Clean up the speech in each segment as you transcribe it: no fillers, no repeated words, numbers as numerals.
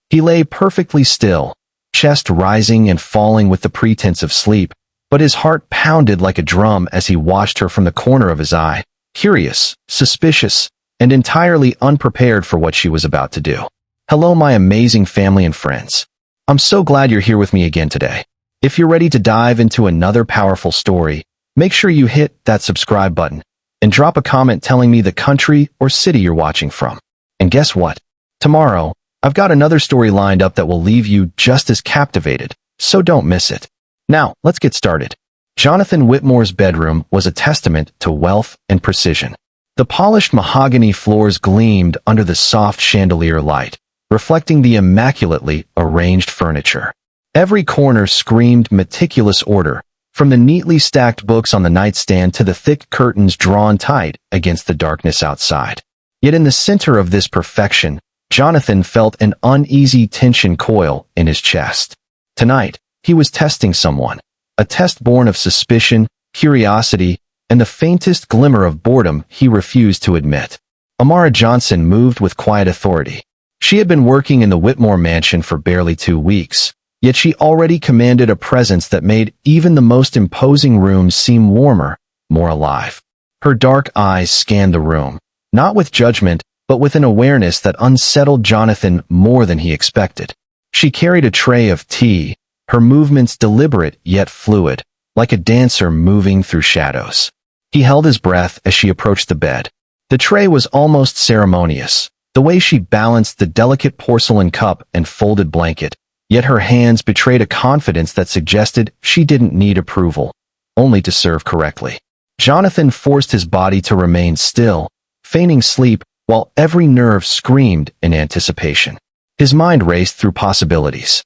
He lay perfectly still, chest rising and falling with the pretense of sleep, but his heart pounded like a drum as he watched her from the corner of his eye, curious, suspicious, and entirely unprepared for what she was about to do. Hello, my amazing family and friends. I'm so glad you're here with me again today. If you're ready to dive into another powerful story, make sure you hit that subscribe button and drop a comment telling me the country or city you're watching from. And guess what? Tomorrow, I've got another story lined up that will leave you just as captivated, so don't miss it. Now, let's get started. Jonathan Whitmore's bedroom was a testament to wealth and precision. The polished mahogany floors gleamed under the soft chandelier light, reflecting the immaculately arranged furniture. Every corner screamed meticulous order, from the neatly stacked books on the nightstand to the thick curtains drawn tight against the darkness outside. Yet in the center of this perfection, Jonathan felt an uneasy tension coil in his chest. Tonight, he was testing someone, a test born of suspicion, curiosity, and the faintest glimmer of boredom he refused to admit. Amara Johnson moved with quiet authority. She had been working in the Whitmore mansion for barely 2 weeks, yet she already commanded a presence that made even the most imposing rooms seem warmer, more alive. Her dark eyes scanned the room, not with judgment, but with an awareness that unsettled Jonathan more than he expected. She carried a tray of tea, her movements deliberate yet fluid, like a dancer moving through shadows. He held his breath as she approached the bed. The tray was almost ceremonious, the way she balanced the delicate porcelain cup and folded blanket, yet her hands betrayed a confidence that suggested she didn't need approval, only to serve correctly. Jonathan forced his body to remain still, feigning sleep, while every nerve screamed in anticipation. His mind raced through possibilities.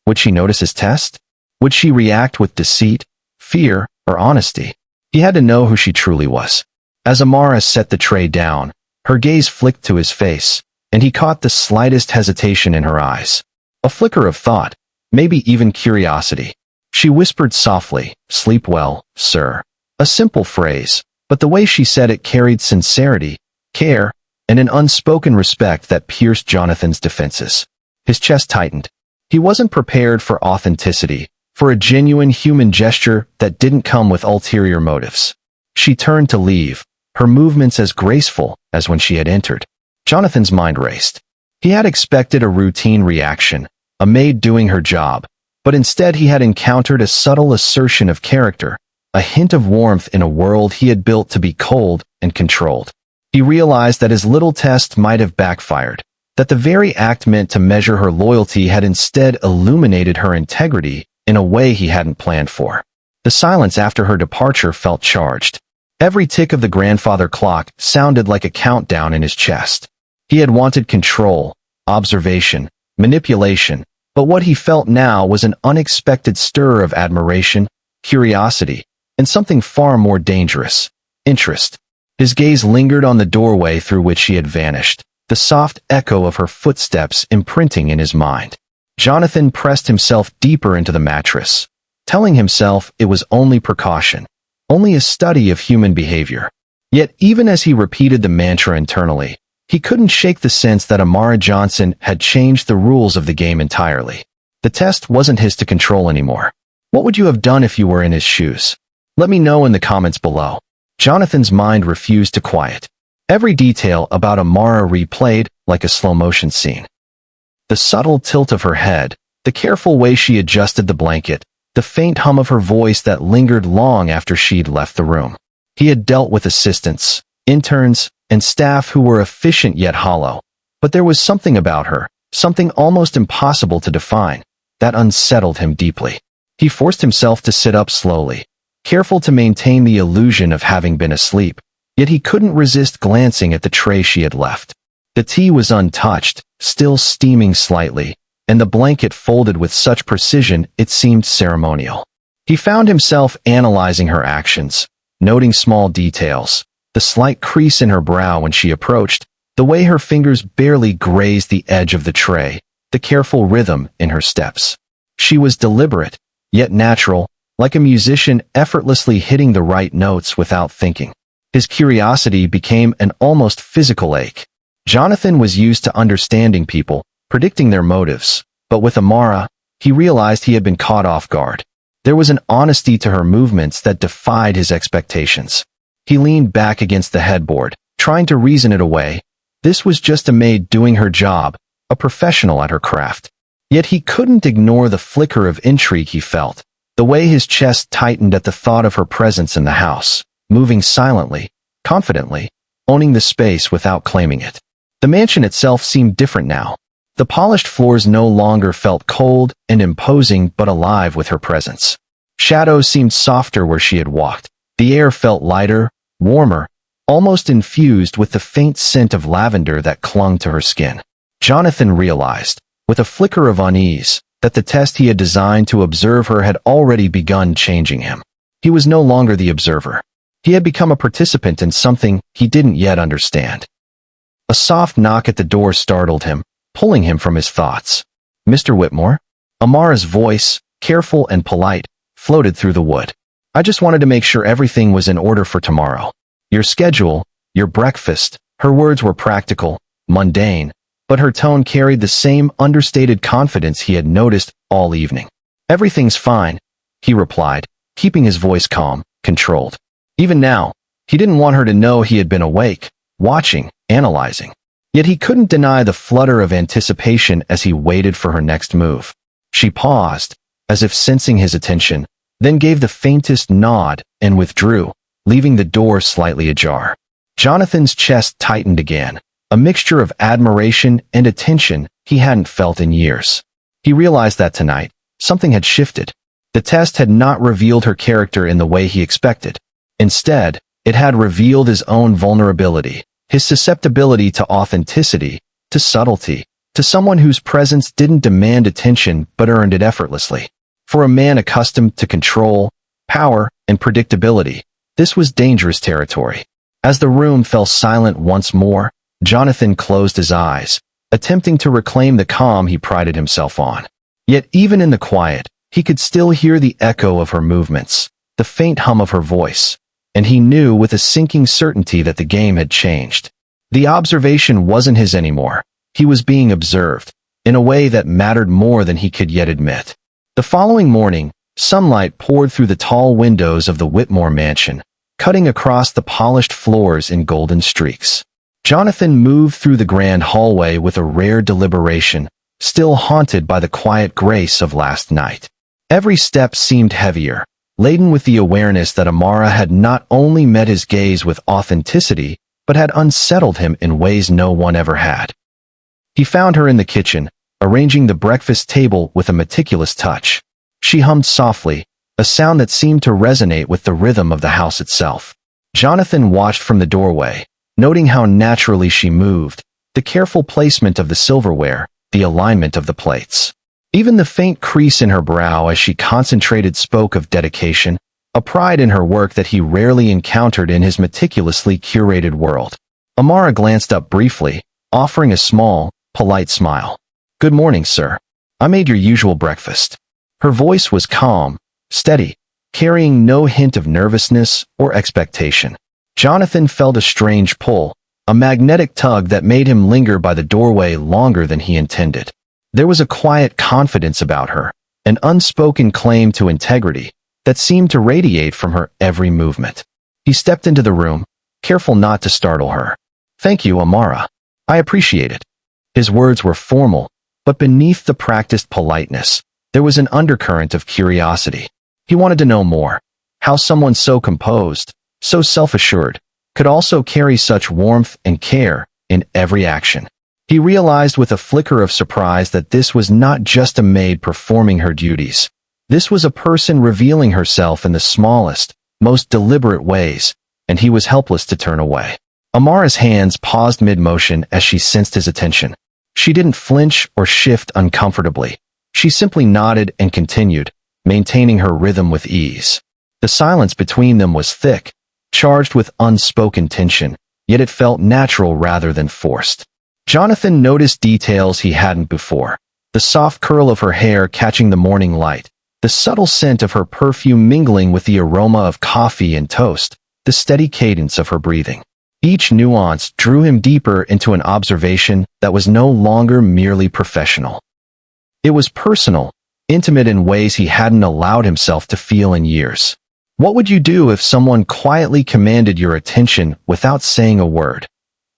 Would she notice his test? Would she react with deceit, fear, or honesty? He had to know who she truly was. As Amara set the tray down, her gaze flicked to his face, and he caught the slightest hesitation in her eyes. A flicker of thought, maybe even curiosity. She whispered softly, "Sleep well, sir." A simple phrase, but the way she said it carried sincerity, care, and an unspoken respect that pierced Jonathan's defenses. His chest tightened. He wasn't prepared for authenticity, for a genuine human gesture that didn't come with ulterior motives. She turned to leave, her movements as graceful as when she had entered. Jonathan's mind raced. He had expected a routine reaction, a maid doing her job, but instead he had encountered a subtle assertion of character, a hint of warmth in a world he had built to be cold and controlled. He realized that his little test might have backfired, that the very act meant to measure her loyalty had instead illuminated her integrity in a way he hadn't planned for. The silence after her departure felt charged. Every tick of the grandfather clock sounded like a countdown in his chest. He had wanted control, observation, manipulation, but what he felt now was an unexpected stir of admiration, curiosity, and something far more dangerous, interest. His gaze lingered on the doorway through which she had vanished, the soft echo of her footsteps imprinting in his mind. Jonathan pressed himself deeper into the mattress, telling himself it was only precaution, only a study of human behavior. Yet even as he repeated the mantra internally, he couldn't shake the sense that Amara Johnson had changed the rules of the game entirely. The test wasn't his to control anymore. What would you have done if you were in his shoes? Let me know in the comments below. Jonathan's mind refused to quiet. Every detail about Amara replayed like a slow-motion scene. The subtle tilt of her head, the careful way she adjusted the blanket, the faint hum of her voice that lingered long after she'd left the room. He had dealt with assistants, interns, and staff who were efficient yet hollow, but there was something about her, something almost impossible to define, that unsettled him deeply. He forced himself to sit up slowly, careful to maintain the illusion of having been asleep, yet he couldn't resist glancing at the tray she had left. The tea was untouched, still steaming slightly, and the blanket folded with such precision it seemed ceremonial. He found himself analyzing her actions, noting small details, the slight crease in her brow when she approached, the way her fingers barely grazed the edge of the tray, the careful rhythm in her steps. She was deliberate, yet natural, like a musician effortlessly hitting the right notes without thinking. His curiosity became an almost physical ache. Jonathan was used to understanding people, predicting their motives, but with Amara, he realized he had been caught off guard. There was an honesty to her movements that defied his expectations. He leaned back against the headboard, trying to reason it away. This was just a maid doing her job, a professional at her craft. Yet he couldn't ignore the flicker of intrigue he felt, the way his chest tightened at the thought of her presence in the house, moving silently, confidently, owning the space without claiming it. The mansion itself seemed different now. The polished floors no longer felt cold and imposing but alive with her presence. Shadows seemed softer where she had walked. The air felt lighter, warmer, almost infused with the faint scent of lavender that clung to her skin. Jonathan realized, with a flicker of unease, that the test he had designed to observe her had already begun changing him. He was no longer the observer. He had become a participant in something he didn't yet understand. A soft knock at the door startled him, pulling him from his thoughts. "Mr. Whitmore?" Amara's voice, careful and polite, floated through the wood. "I just wanted to make sure everything was in order for tomorrow. Your schedule, your breakfast." Her words were practical, mundane, but her tone carried the same understated confidence he had noticed all evening. "Everything's fine," he replied, keeping his voice calm, controlled. Even now, he didn't want her to know he had been awake, watching, analyzing. Yet he couldn't deny the flutter of anticipation as he waited for her next move. She paused, as if sensing his attention, then gave the faintest nod and withdrew, leaving the door slightly ajar. Jonathan's chest tightened again, a mixture of admiration and attention he hadn't felt in years. He realized that tonight, something had shifted. The test had not revealed her character in the way he expected. Instead, it had revealed his own vulnerability, his susceptibility to authenticity, to subtlety, to someone whose presence didn't demand attention but earned it effortlessly. For a man accustomed to control, power, and predictability, this was dangerous territory. As the room fell silent once more, Jonathan closed his eyes, attempting to reclaim the calm he prided himself on. Yet even in the quiet, he could still hear the echo of her movements, the faint hum of her voice, and he knew with a sinking certainty that the game had changed. The observation wasn't his anymore. He was being observed, in a way that mattered more than he could yet admit. The following morning, sunlight poured through the tall windows of the Whitmore mansion, cutting across the polished floors in golden streaks. Jonathan moved through the grand hallway with a rare deliberation, still haunted by the quiet grace of last night. Every step seemed heavier, laden with the awareness that Amara had not only met his gaze with authenticity, but had unsettled him in ways no one ever had. He found her in the kitchen, arranging the breakfast table with a meticulous touch. She hummed softly, a sound that seemed to resonate with the rhythm of the house itself. Jonathan watched from the doorway, noting how naturally she moved, the careful placement of the silverware, the alignment of the plates. Even the faint crease in her brow as she concentrated spoke of dedication, a pride in her work that he rarely encountered in his meticulously curated world. Amara glanced up briefly, offering a small, polite smile. "Good morning, sir. I made your usual breakfast." Her voice was calm, steady, carrying no hint of nervousness or expectation. Jonathan felt a strange pull, a magnetic tug that made him linger by the doorway longer than he intended. There was a quiet confidence about her, an unspoken claim to integrity, that seemed to radiate from her every movement. He stepped into the room, careful not to startle her. "Thank you, Amara. I appreciate it." His words were formal, but beneath the practiced politeness, there was an undercurrent of curiosity. He wanted to know more, how someone so composed, so self-assured, could also carry such warmth and care in every action. He realized with a flicker of surprise that this was not just a maid performing her duties. This was a person revealing herself in the smallest, most deliberate ways, and he was helpless to turn away. Amara's hands paused mid-motion as she sensed his attention. She didn't flinch or shift uncomfortably. She simply nodded and continued, maintaining her rhythm with ease. The silence between them was thick, charged with unspoken tension, yet it felt natural rather than forced. Jonathan noticed details he hadn't before. The soft curl of her hair catching the morning light, the subtle scent of her perfume mingling with the aroma of coffee and toast, the steady cadence of her breathing. Each nuance drew him deeper into an observation that was no longer merely professional. It was personal, intimate in ways he hadn't allowed himself to feel in years. What would you do if someone quietly commanded your attention without saying a word?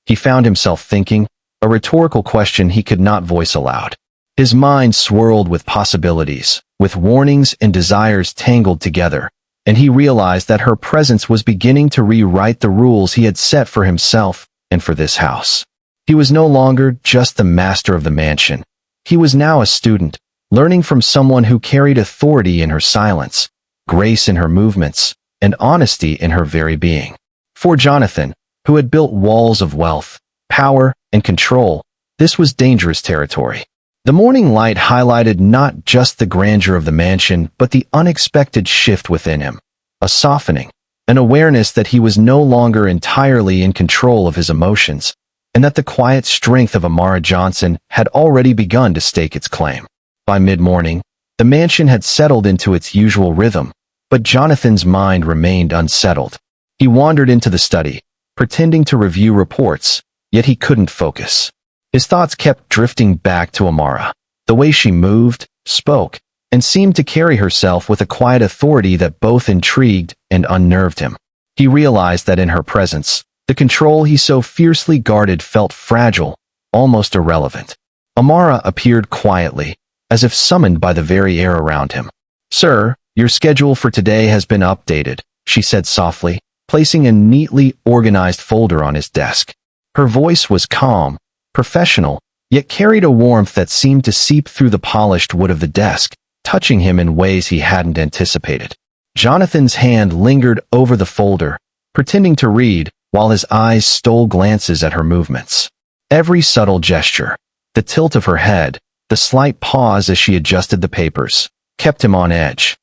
He found himself thinking, a rhetorical question he could not voice aloud. His mind swirled with possibilities, with warnings and desires tangled together, and he realized that her presence was beginning to rewrite the rules he had set for himself and for this house. He was no longer just the master of the mansion. He was now a student, learning from someone who carried authority in her silence, grace in her movements, and honesty in her very being. For Jonathan, who had built walls of wealth, power, and control, this was dangerous territory. The morning light highlighted not just the grandeur of the mansion, but the unexpected shift within him. A softening, an awareness that he was no longer entirely in control of his emotions, and that the quiet strength of Amara Johnson had already begun to stake its claim. By mid-morning, the mansion had settled into its usual rhythm, but Jonathan's mind remained unsettled. He wandered into the study, pretending to review reports, yet he couldn't focus. His thoughts kept drifting back to Amara, the way she moved, spoke, and seemed to carry herself with a quiet authority that both intrigued and unnerved him. He realized that in her presence, the control he so fiercely guarded felt fragile, almost irrelevant. Amara appeared quietly, as if summoned by the very air around him. "Sir, your schedule for today has been updated," she said softly, placing a neatly organized folder on his desk. Her voice was calm, professional, yet carried a warmth that seemed to seep through the polished wood of the desk, touching him in ways he hadn't anticipated. Jonathan's hand lingered over the folder, pretending to read, while his eyes stole glances at her movements. Every subtle gesture, the tilt of her head, the slight pause as she adjusted the papers, kept him on edge.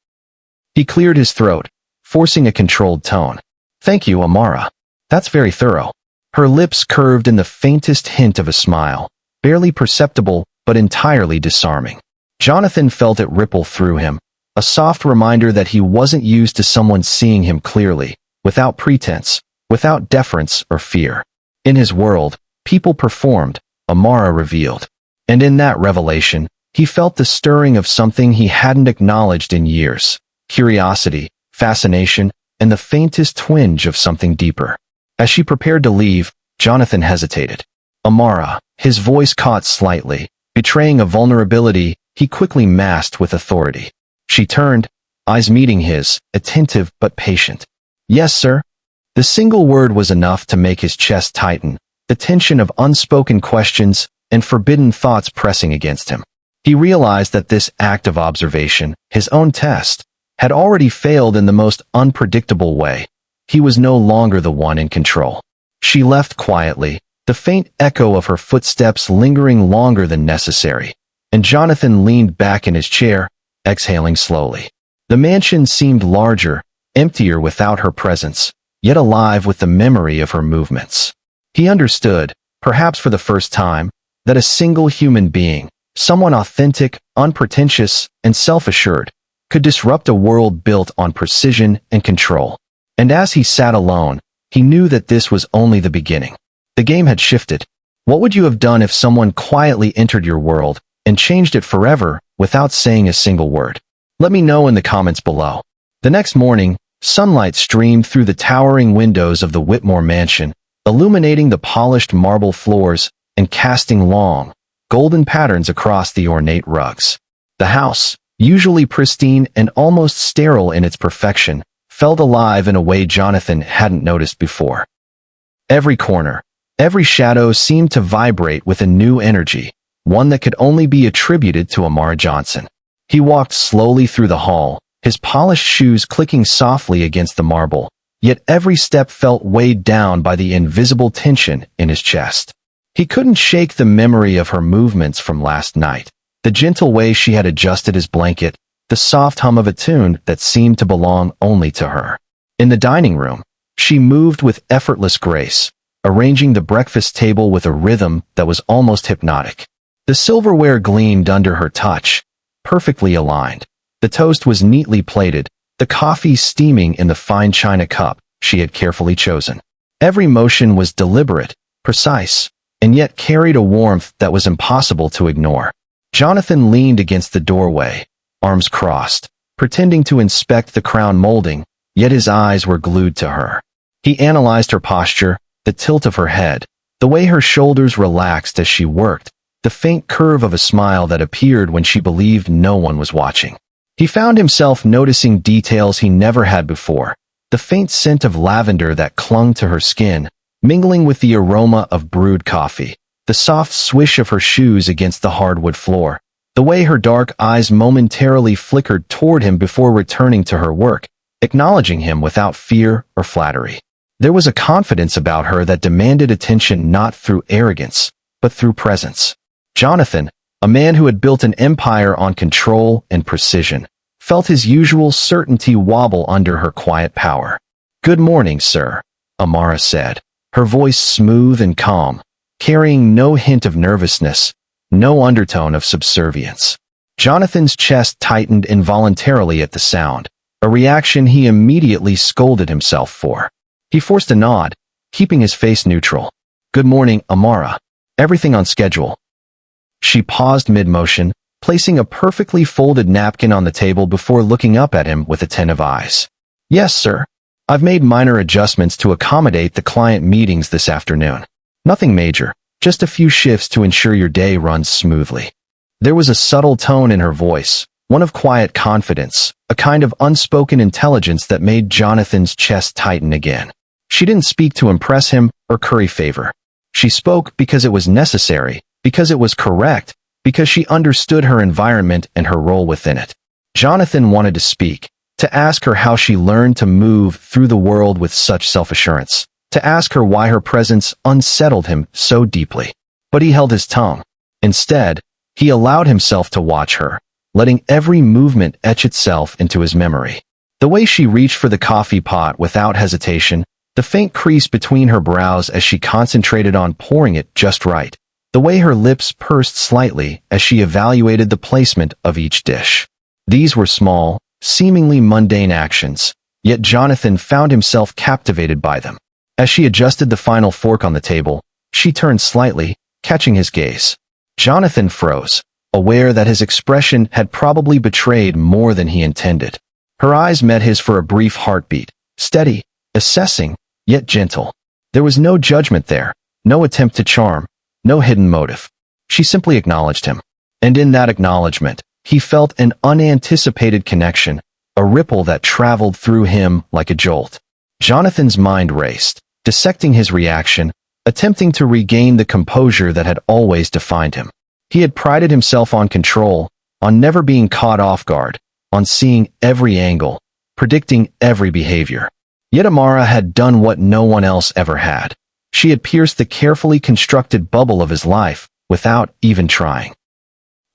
He cleared his throat, forcing a controlled tone. "Thank you, Amara. That's very thorough." Her lips curved in the faintest hint of a smile, barely perceptible but entirely disarming. Jonathan felt it ripple through him, a soft reminder that he wasn't used to someone seeing him clearly, without pretense, without deference or fear. In his world, people performed, Amara revealed. And in that revelation, he felt the stirring of something he hadn't acknowledged in years: curiosity, fascination, and the faintest twinge of something deeper. As she prepared to leave, Jonathan hesitated. "Amara," his voice caught slightly, betraying a vulnerability he quickly masked with authority. She turned, eyes meeting his, attentive but patient. "Yes, sir." The single word was enough to make his chest tighten, the tension of unspoken questions and forbidden thoughts pressing against him. He realized that this act of observation, his own test, had already failed in the most unpredictable way. He was no longer the one in control. She left quietly, the faint echo of her footsteps lingering longer than necessary, and Jonathan leaned back in his chair, exhaling slowly. The mansion seemed larger, emptier without her presence, yet alive with the memory of her movements. He understood, perhaps for the first time, that a single human being, someone authentic, unpretentious, and self-assured, could disrupt a world built on precision and control. And as he sat alone, he knew that this was only the beginning. The game had shifted. What would you have done if someone quietly entered your world and changed it forever without saying a single word? Let me know in the comments below. The next morning, sunlight streamed through the towering windows of the Whitmore mansion, illuminating the polished marble floors and casting long, golden patterns across the ornate rugs. The house, usually pristine and almost sterile in its perfection, felt alive in a way Jonathan hadn't noticed before. Every corner, every shadow seemed to vibrate with a new energy, one that could only be attributed to Amara Johnson. He walked slowly through the hall, his polished shoes clicking softly against the marble, yet every step felt weighed down by the invisible tension in his chest. He couldn't shake the memory of her movements from last night, the gentle way she had adjusted his blanket, the soft hum of a tune that seemed to belong only to her. In the dining room, she moved with effortless grace, arranging the breakfast table with a rhythm that was almost hypnotic. The silverware gleamed under her touch, perfectly aligned. The toast was neatly plated, the coffee steaming in the fine china cup she had carefully chosen. Every motion was deliberate, precise, and yet carried a warmth that was impossible to ignore. Jonathan leaned against the doorway, arms crossed, pretending to inspect the crown molding, yet his eyes were glued to her. He analyzed her posture, the tilt of her head, the way her shoulders relaxed as she worked, the faint curve of a smile that appeared when she believed no one was watching. He found himself noticing details he never had before, the faint scent of lavender that clung to her skin, mingling with the aroma of brewed coffee, the soft swish of her shoes against the hardwood floor, the way her dark eyes momentarily flickered toward him before returning to her work, acknowledging him without fear or flattery. There was a confidence about her that demanded attention not through arrogance, but through presence. Jonathan, a man who had built an empire on control and precision, felt his usual certainty wobble under her quiet power. "Good morning, sir," Amara said, her voice smooth and calm, carrying no hint of nervousness, no undertone of subservience. Jonathan's chest tightened involuntarily at the sound, a reaction he immediately scolded himself for. He forced a nod, keeping his face neutral. "Good morning, Amara. Everything on schedule?" She paused mid-motion, placing a perfectly folded napkin on the table before looking up at him with attentive eyes. "Yes, sir. I've made minor adjustments to accommodate the client meetings this afternoon. Nothing major, just a few shifts to ensure your day runs smoothly." There was a subtle tone in her voice, one of quiet confidence, a kind of unspoken intelligence that made Jonathan's chest tighten again. She didn't speak to impress him or curry favor. She spoke because it was necessary, because it was correct, because she understood her environment and her role within it. Jonathan wanted to speak, to ask her how she learned to move through the world with such self-assurance, to ask her why her presence unsettled him so deeply. But he held his tongue. Instead, he allowed himself to watch her, letting every movement etch itself into his memory. The way she reached for the coffee pot without hesitation, the faint crease between her brows as she concentrated on pouring it just right, the way her lips pursed slightly as she evaluated the placement of each dish. These were small, seemingly mundane actions, yet Jonathan found himself captivated by them. As she adjusted the final fork on the table, she turned slightly, catching his gaze. Jonathan froze, aware that his expression had probably betrayed more than he intended. Her eyes met his for a brief heartbeat, steady, assessing, yet gentle. There was no judgment there, no attempt to charm, no hidden motive. She simply acknowledged him. And in that acknowledgement, he felt an unanticipated connection, a ripple that traveled through him like a jolt. Jonathan's mind raced, dissecting his reaction, attempting to regain the composure that had always defined him. He had prided himself on control, on never being caught off guard, on seeing every angle, predicting every behavior. Yet Amara had done what no one else ever had. She had pierced the carefully constructed bubble of his life without even trying.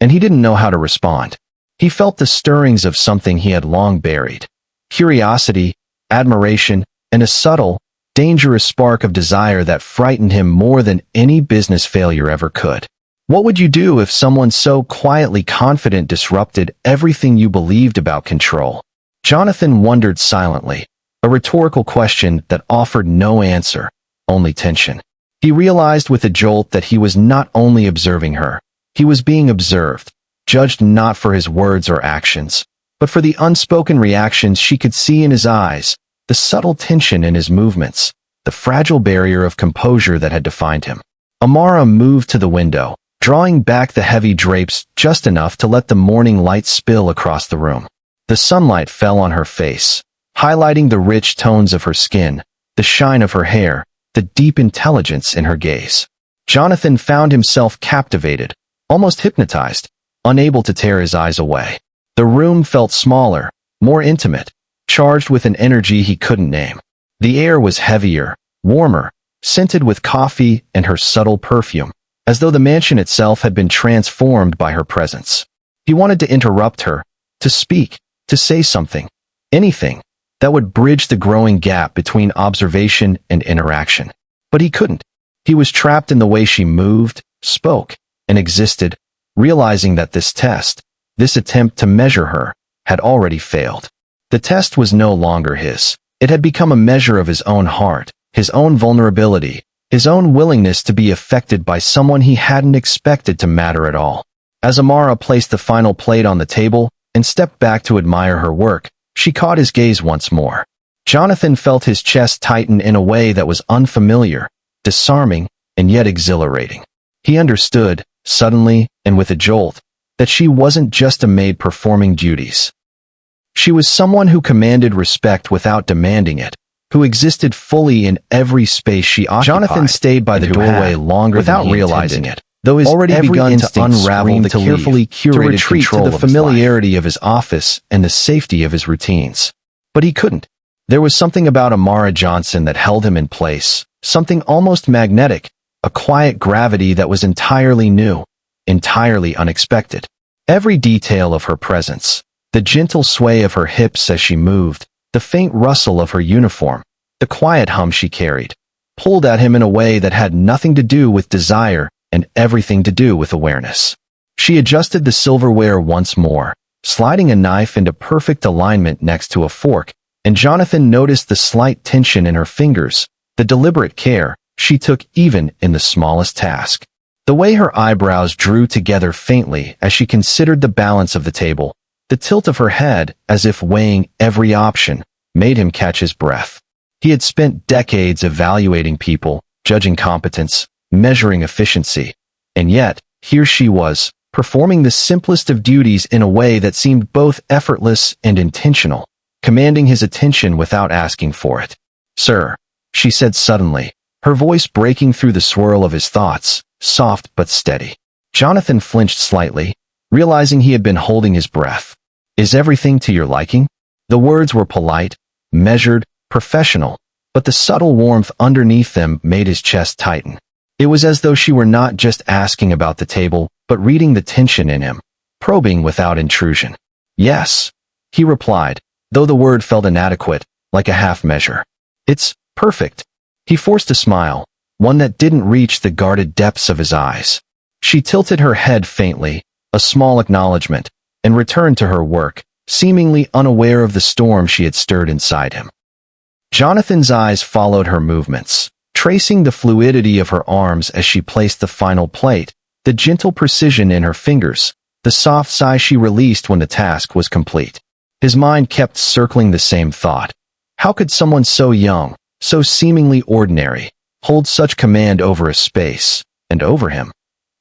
And he didn't know how to respond. He felt the stirrings of something he had long buried. Curiosity, admiration, and a subtle, dangerous spark of desire that frightened him more than any business failure ever could. What would you do if someone so quietly confident disrupted everything you believed about control? Jonathan wondered silently, a rhetorical question that offered no answer, only tension. He realized with a jolt that he was not only observing her, he was being observed, judged not for his words or actions, but for the unspoken reactions she could see in his eyes, the subtle tension in his movements, the fragile barrier of composure that had defined him. Amara moved to the window, drawing back the heavy drapes just enough to let the morning light spill across the room. The sunlight fell on her face, highlighting the rich tones of her skin, the shine of her hair, the deep intelligence in her gaze. Jonathan found himself captivated, almost hypnotized, unable to tear his eyes away. The room felt smaller, more intimate, charged with an energy he couldn't name. The air was heavier, warmer, scented with coffee and her subtle perfume, as though the mansion itself had been transformed by her presence. He wanted to interrupt her, to speak, to say something, anything, that would bridge the growing gap between observation and interaction. But he couldn't. He was trapped in the way she moved, spoke, and existed, realizing that this test, this attempt to measure her, had already failed. The test was no longer his. It had become a measure of his own heart, his own vulnerability, his own willingness to be affected by someone he hadn't expected to matter at all. As Amara placed the final plate on the table and stepped back to admire her work, she caught his gaze once more. Jonathan felt his chest tighten in a way that was unfamiliar, disarming, and yet exhilarating. He understood, suddenly, and with a jolt, that she wasn't just a maid performing duties. She was someone who commanded respect without demanding it, who existed fully in every space she occupied. Jonathan stayed by the doorway longer without realizing it, though his already begun to unravel the carefully curated retreat to the familiarity of his office and the safety of his routines. But he couldn't. There was something about Amara Johnson that held him in place, something almost magnetic, a quiet gravity that was entirely new, entirely unexpected. Every detail of her presence, the gentle sway of her hips as she moved, the faint rustle of her uniform, the quiet hum she carried, pulled at him in a way that had nothing to do with desire and everything to do with awareness. She adjusted the silverware once more, sliding a knife into perfect alignment next to a fork, and Jonathan noticed the slight tension in her fingers, the deliberate care she took even in the smallest task. The way her eyebrows drew together faintly as she considered the balance of the table, the tilt of her head as if weighing every option, made him catch his breath. He had spent decades evaluating people, judging competence, measuring efficiency, and yet, here she was, performing the simplest of duties in a way that seemed both effortless and intentional, commanding his attention without asking for it. "Sir," she said suddenly, her voice breaking through the swirl of his thoughts, soft but steady. Jonathan flinched slightly, realizing he had been holding his breath. "Is everything to your liking?" The words were polite, measured, professional, but the subtle warmth underneath them made his chest tighten. It was as though she were not just asking about the table, but reading the tension in him, probing without intrusion. "Yes," he replied, though the word felt inadequate, like a half measure. "It's perfect." He forced a smile, one that didn't reach the guarded depths of his eyes. She tilted her head faintly, a small acknowledgement, and returned to her work, seemingly unaware of the storm she had stirred inside him. Jonathan's eyes followed her movements, tracing the fluidity of her arms as she placed the final plate, the gentle precision in her fingers, the soft sigh she released when the task was complete. His mind kept circling the same thought. How could someone so young, so seemingly ordinary, hold such command over a space, and over him,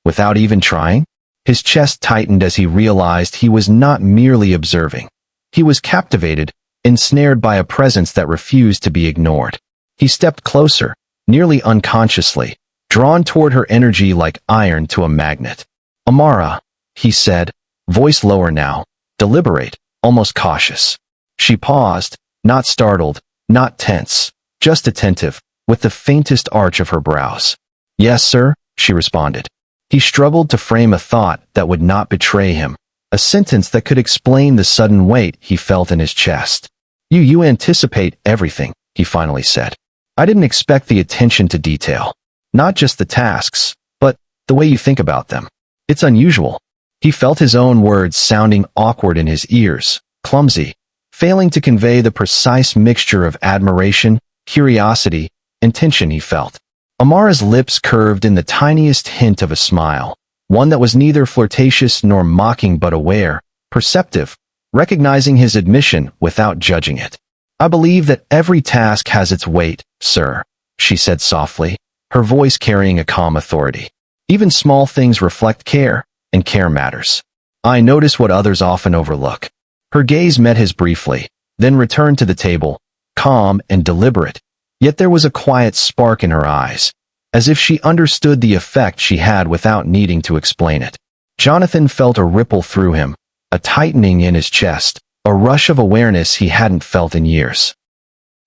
without even trying? His chest tightened as he realized he was not merely observing. He was captivated, ensnared by a presence that refused to be ignored. He stepped closer, nearly unconsciously, drawn toward her energy like iron to a magnet. "Amara," he said, voice lower now, deliberate, almost cautious. She paused, not startled, not tense, just attentive, with the faintest arch of her brows. "Yes, sir," she responded. He struggled to frame a thought that would not betray him, a sentence that could explain the sudden weight he felt in his chest. You anticipate everything," he finally said. "I didn't expect the attention to detail. Not just the tasks, but the way you think about them. It's unusual." He felt his own words sounding awkward in his ears, clumsy, failing to convey the precise mixture of admiration, curiosity, and tension he felt. Amara's lips curved in the tiniest hint of a smile, one that was neither flirtatious nor mocking but aware, perceptive, recognizing his admission without judging it. "I believe that every task has its weight, sir," she said softly, her voice carrying a calm authority. "Even small things reflect care, and care matters. I notice what others often overlook." Her gaze met his briefly, then returned to the table, calm and deliberate, yet there was a quiet spark in her eyes, as if she understood the effect she had without needing to explain it. Jonathan felt a ripple through him, a tightening in his chest, a rush of awareness he hadn't felt in years.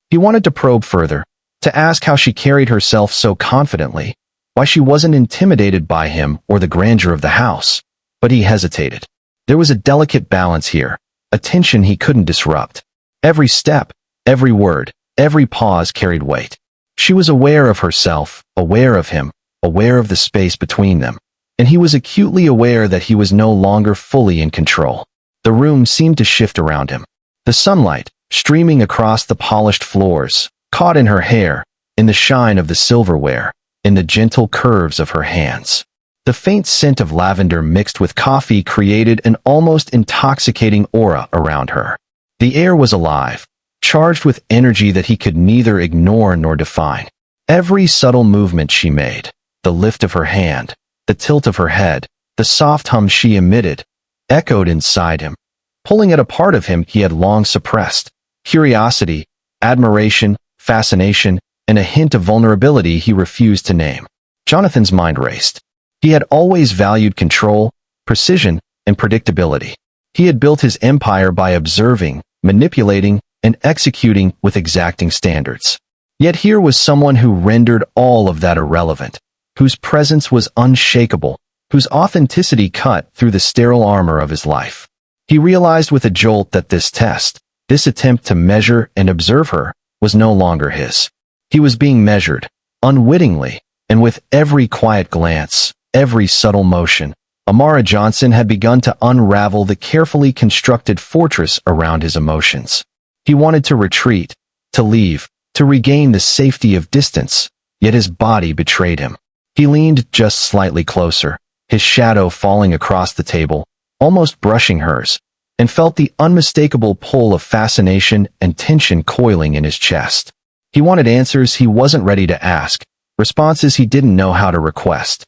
He wanted to probe further, to ask how she carried herself so confidently, why she wasn't intimidated by him or the grandeur of the house, but he hesitated. There was a delicate balance here, a tension he couldn't disrupt. Every step, every word, every pause carried weight. She was aware of herself, aware of him, aware of the space between them, and he was acutely aware that he was no longer fully in control. The room seemed to shift around him. The sunlight, streaming across the polished floors, caught in her hair, in the shine of the silverware, in the gentle curves of her hands. The faint scent of lavender mixed with coffee created an almost intoxicating aura around her. The air was alive, charged with energy that he could neither ignore nor define. Every subtle movement she made, the lift of her hand, the tilt of her head, the soft hum she emitted, echoed inside him, pulling at a part of him he had long suppressed. Curiosity, admiration, fascination, and a hint of vulnerability he refused to name. Jonathan's mind raced. He had always valued control, precision, and predictability. He had built his empire by observing, manipulating, and executing with exacting standards. Yet here was someone who rendered all of that irrelevant, whose presence was unshakable, whose authenticity cut through the sterile armor of his life. He realized with a jolt that this test, this attempt to measure and observe her, was no longer his. He was being measured, unwittingly, and with every quiet glance, every subtle motion, Amara Johnson had begun to unravel the carefully constructed fortress around his emotions. He wanted to retreat, to leave, to regain the safety of distance, yet his body betrayed him. He leaned just slightly closer, his shadow falling across the table, almost brushing hers, and felt the unmistakable pull of fascination and tension coiling in his chest. He wanted answers he wasn't ready to ask, responses he didn't know how to request.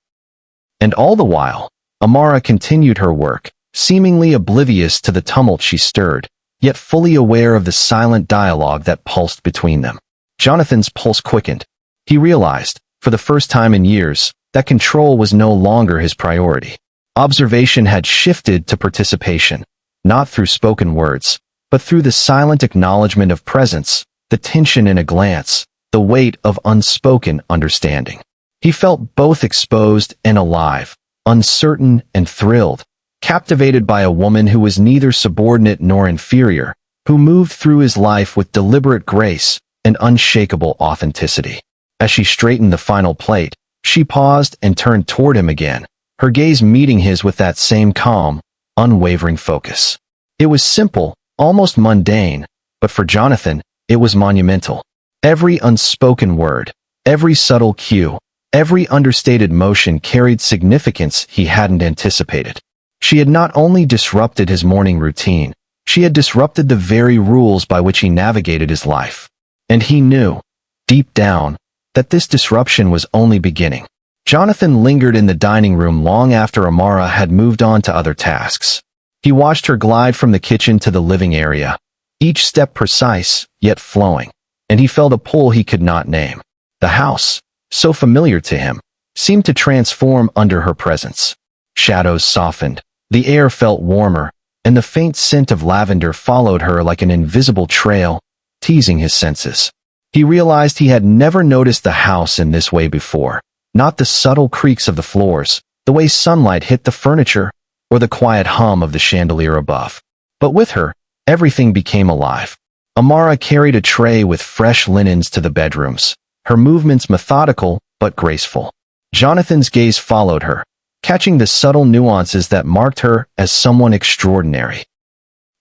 And all the while, Amara continued her work, seemingly oblivious to the tumult she stirred, yet fully aware of the silent dialogue that pulsed between them. Jonathan's pulse quickened. He realized, for the first time in years, that control was no longer his priority. Observation had shifted to participation, not through spoken words, but through the silent acknowledgement of presence, the tension in a glance, the weight of unspoken understanding. He felt both exposed and alive, uncertain and thrilled, captivated by a woman who was neither subordinate nor inferior, who moved through his life with deliberate grace and unshakable authenticity. As she straightened the final plate, she paused and turned toward him again, her gaze meeting his with that same calm, unwavering focus. It was simple, almost mundane, but for Jonathan, it was monumental. Every unspoken word, every subtle cue, every understated motion carried significance he hadn't anticipated. She had not only disrupted his morning routine, she had disrupted the very rules by which he navigated his life. And he knew, deep down, that this disruption was only beginning. Jonathan lingered in the dining room long after Amara had moved on to other tasks. He watched her glide from the kitchen to the living area, each step precise, yet flowing, and he felt a pull he could not name. The house, so familiar to him, seemed to transform under her presence. Shadows softened, the air felt warmer, and the faint scent of lavender followed her like an invisible trail, teasing his senses. He realized he had never noticed the house in this way before, not the subtle creaks of the floors, the way sunlight hit the furniture, or the quiet hum of the chandelier above. But with her, everything became alive. Amara carried a tray with fresh linens to the bedrooms, her movements methodical but graceful. Jonathan's gaze followed her, catching the subtle nuances that marked her as someone extraordinary.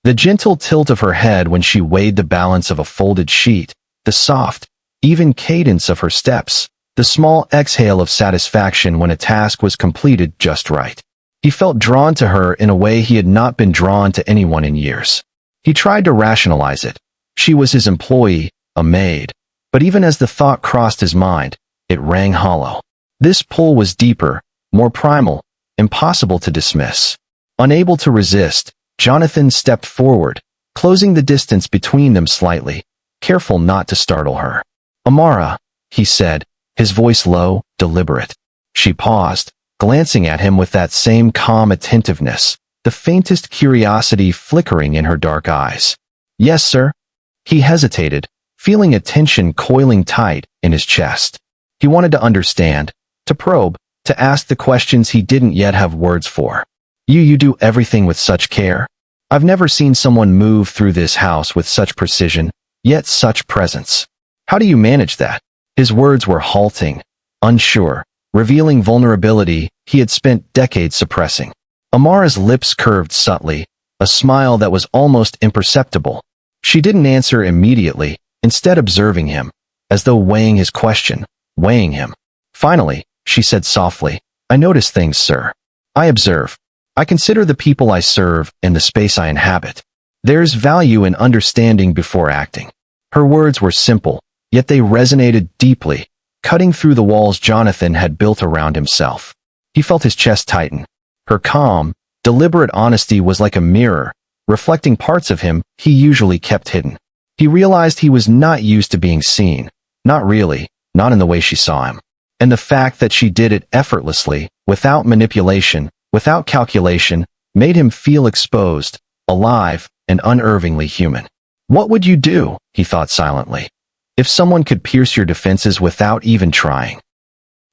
The gentle tilt of her head when she weighed the balance of a folded sheet, the soft, even cadence of her steps, the small exhale of satisfaction when a task was completed just right. He felt drawn to her in a way he had not been drawn to anyone in years. He tried to rationalize it. She was his employee, a maid. But even as the thought crossed his mind, it rang hollow. This pull was deeper, more primal, impossible to dismiss. Unable to resist, Jonathan stepped forward, closing the distance between them slightly, careful not to startle her. "Amara," he said, his voice low, deliberate. She paused, glancing at him with that same calm attentiveness, the faintest curiosity flickering in her dark eyes. "Yes, sir." He hesitated, feeling a tension coiling tight in his chest. He wanted to understand, to probe, to ask the questions he didn't yet have words for. You do everything with such care. I've never seen someone move through this house with such precision, yet such presence. How do you manage that?" His words were halting, unsure, revealing vulnerability he had spent decades suppressing. Amara's lips curved subtly, a smile that was almost imperceptible. She didn't answer immediately, instead observing him, as though weighing his question, weighing him. Finally, she said softly, "I notice things, sir. I observe. I consider the people I serve and the space I inhabit. There's value in understanding before acting." Her words were simple, yet they resonated deeply, cutting through the walls Jonathan had built around himself. He felt his chest tighten. Her calm, deliberate honesty was like a mirror, reflecting parts of him he usually kept hidden. He realized he was not used to being seen, not really, not in the way she saw him. And the fact that she did it effortlessly, without manipulation, without calculation, made him feel exposed, alive, and unervingly human. What would you do, he thought silently, if someone could pierce your defenses without even trying?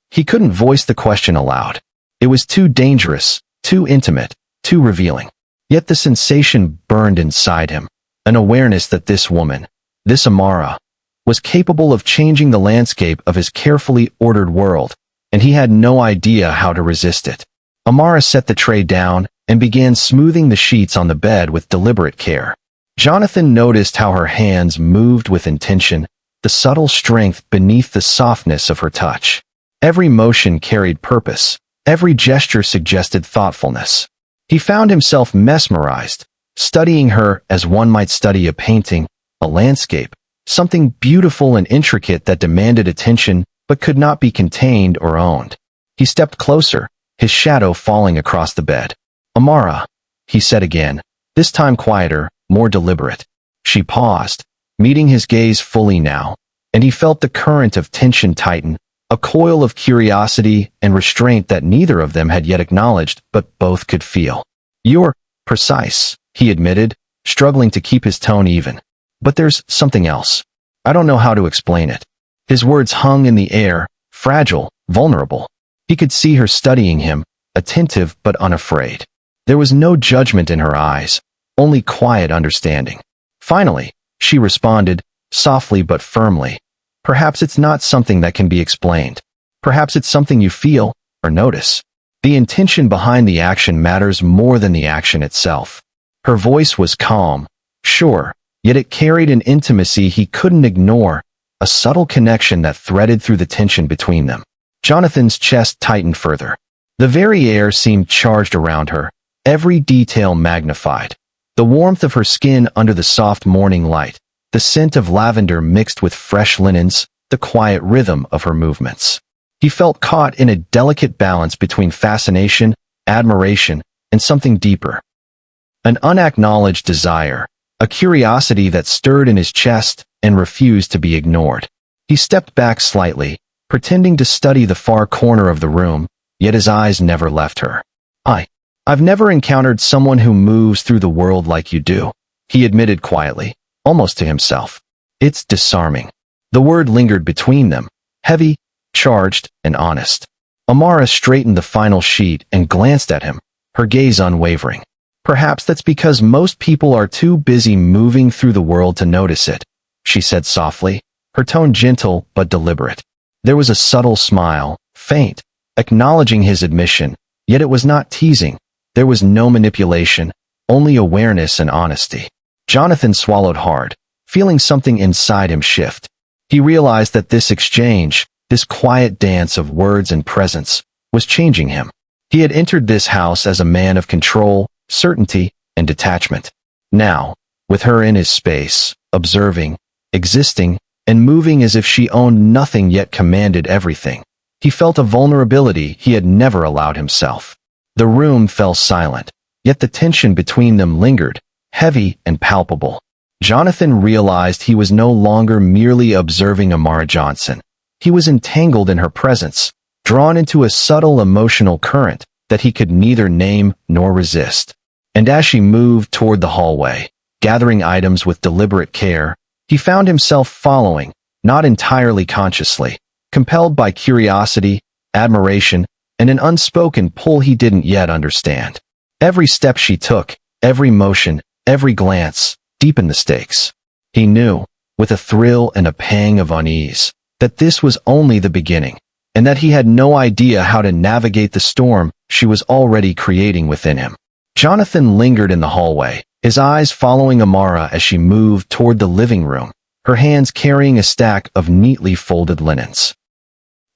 He couldn't voice the question aloud. It was too dangerous, too intimate, too revealing. Yet the sensation burned inside him, an awareness that this woman, this Amara, was capable of changing the landscape of his carefully ordered world, and he had no idea how to resist it. Amara set the tray down and began smoothing the sheets on the bed with deliberate care. Jonathan noticed how her hands moved with intention, the subtle strength beneath the softness of her touch. Every motion carried purpose, every gesture suggested thoughtfulness. He found himself mesmerized, studying her as one might study a painting, a landscape, something beautiful and intricate that demanded attention but could not be contained or owned. He stepped closer, his shadow falling across the bed. "Amara," he said again, this time quieter, more deliberate. She paused, meeting his gaze fully now, and he felt the current of tension tighten, a coil of curiosity and restraint that neither of them had yet acknowledged, but both could feel. "You're precise," he admitted, struggling to keep his tone even. "But there's something else. I don't know how to explain it." His words hung in the air, fragile, vulnerable. He could see her studying him, attentive but unafraid. There was no judgment in her eyes, only quiet understanding. Finally, she responded, softly but firmly, "Perhaps it's not something that can be explained. Perhaps it's something you feel or notice. The intention behind the action matters more than the action itself." Her voice was calm, sure, yet it carried an intimacy he couldn't ignore, a subtle connection that threaded through the tension between them. Jonathan's chest tightened further. The very air seemed charged around her, every detail magnified. The warmth of her skin under the soft morning light, the scent of lavender mixed with fresh linens, the quiet rhythm of her movements. He felt caught in a delicate balance between fascination, admiration, and something deeper. An unacknowledged desire, a curiosity that stirred in his chest and refused to be ignored. He stepped back slightly, pretending to study the far corner of the room, yet his eyes never left her. I've never encountered someone who moves through the world like you do," he admitted quietly, almost to himself. "It's disarming." The word lingered between them, heavy, charged, and honest. Amara straightened the final sheet and glanced at him, her gaze unwavering. "Perhaps that's because most people are too busy moving through the world to notice it," she said softly, her tone gentle but deliberate. There was a subtle smile, faint, acknowledging his admission, yet it was not teasing. There was no manipulation, only awareness and honesty. Jonathan swallowed hard, feeling something inside him shift. He realized that this exchange, this quiet dance of words and presence, was changing him. He had entered this house as a man of control, certainty, and detachment. Now, with her in his space, observing, existing, and moving as if she owned nothing yet commanded everything, he felt a vulnerability he had never allowed himself. The room fell silent, yet the tension between them lingered, heavy and palpable. Jonathan realized he was no longer merely observing Amara Johnson. He was entangled in her presence, drawn into a subtle emotional current that he could neither name nor resist. And as she moved toward the hallway, gathering items with deliberate care, he found himself following, not entirely consciously, compelled by curiosity, admiration, and an unspoken pull he didn't yet understand. Every step she took, every motion, every glance, deepened the stakes. He knew, with a thrill and a pang of unease, that this was only the beginning, and that he had no idea how to navigate the storm she was already creating within him. Jonathan lingered in the hallway, his eyes following Amara as she moved toward the living room, her hands carrying a stack of neatly folded linens.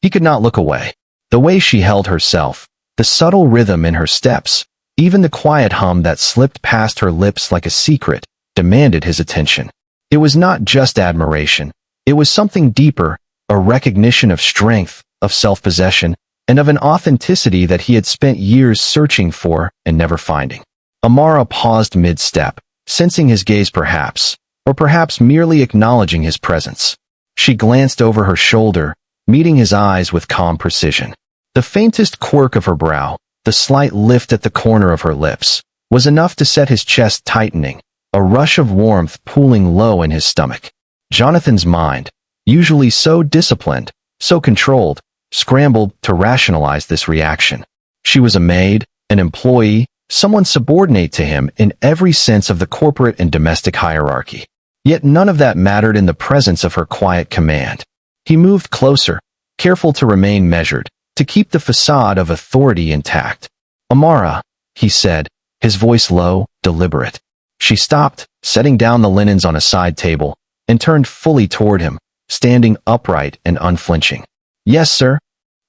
He could not look away. The way she held herself, the subtle rhythm in her steps, even the quiet hum that slipped past her lips like a secret, demanded his attention. It was not just admiration. It was something deeper, a recognition of strength, of self-possession, and of an authenticity that he had spent years searching for and never finding. Amara paused mid-step, sensing his gaze perhaps, or perhaps merely acknowledging his presence. She glanced over her shoulder, meeting his eyes with calm precision. The faintest quirk of her brow, the slight lift at the corner of her lips, was enough to set his chest tightening, a rush of warmth pooling low in his stomach. Jonathan's mind, usually so disciplined, so controlled, scrambled to rationalize this reaction. She was a maid, an employee, someone subordinate to him in every sense of the corporate and domestic hierarchy. Yet none of that mattered in the presence of her quiet command. He moved closer, careful to remain measured, to keep the facade of authority intact. "Amara," he said, his voice low, deliberate. She stopped, setting down the linens on a side table, and turned fully toward him, standing upright and unflinching. "Yes, sir."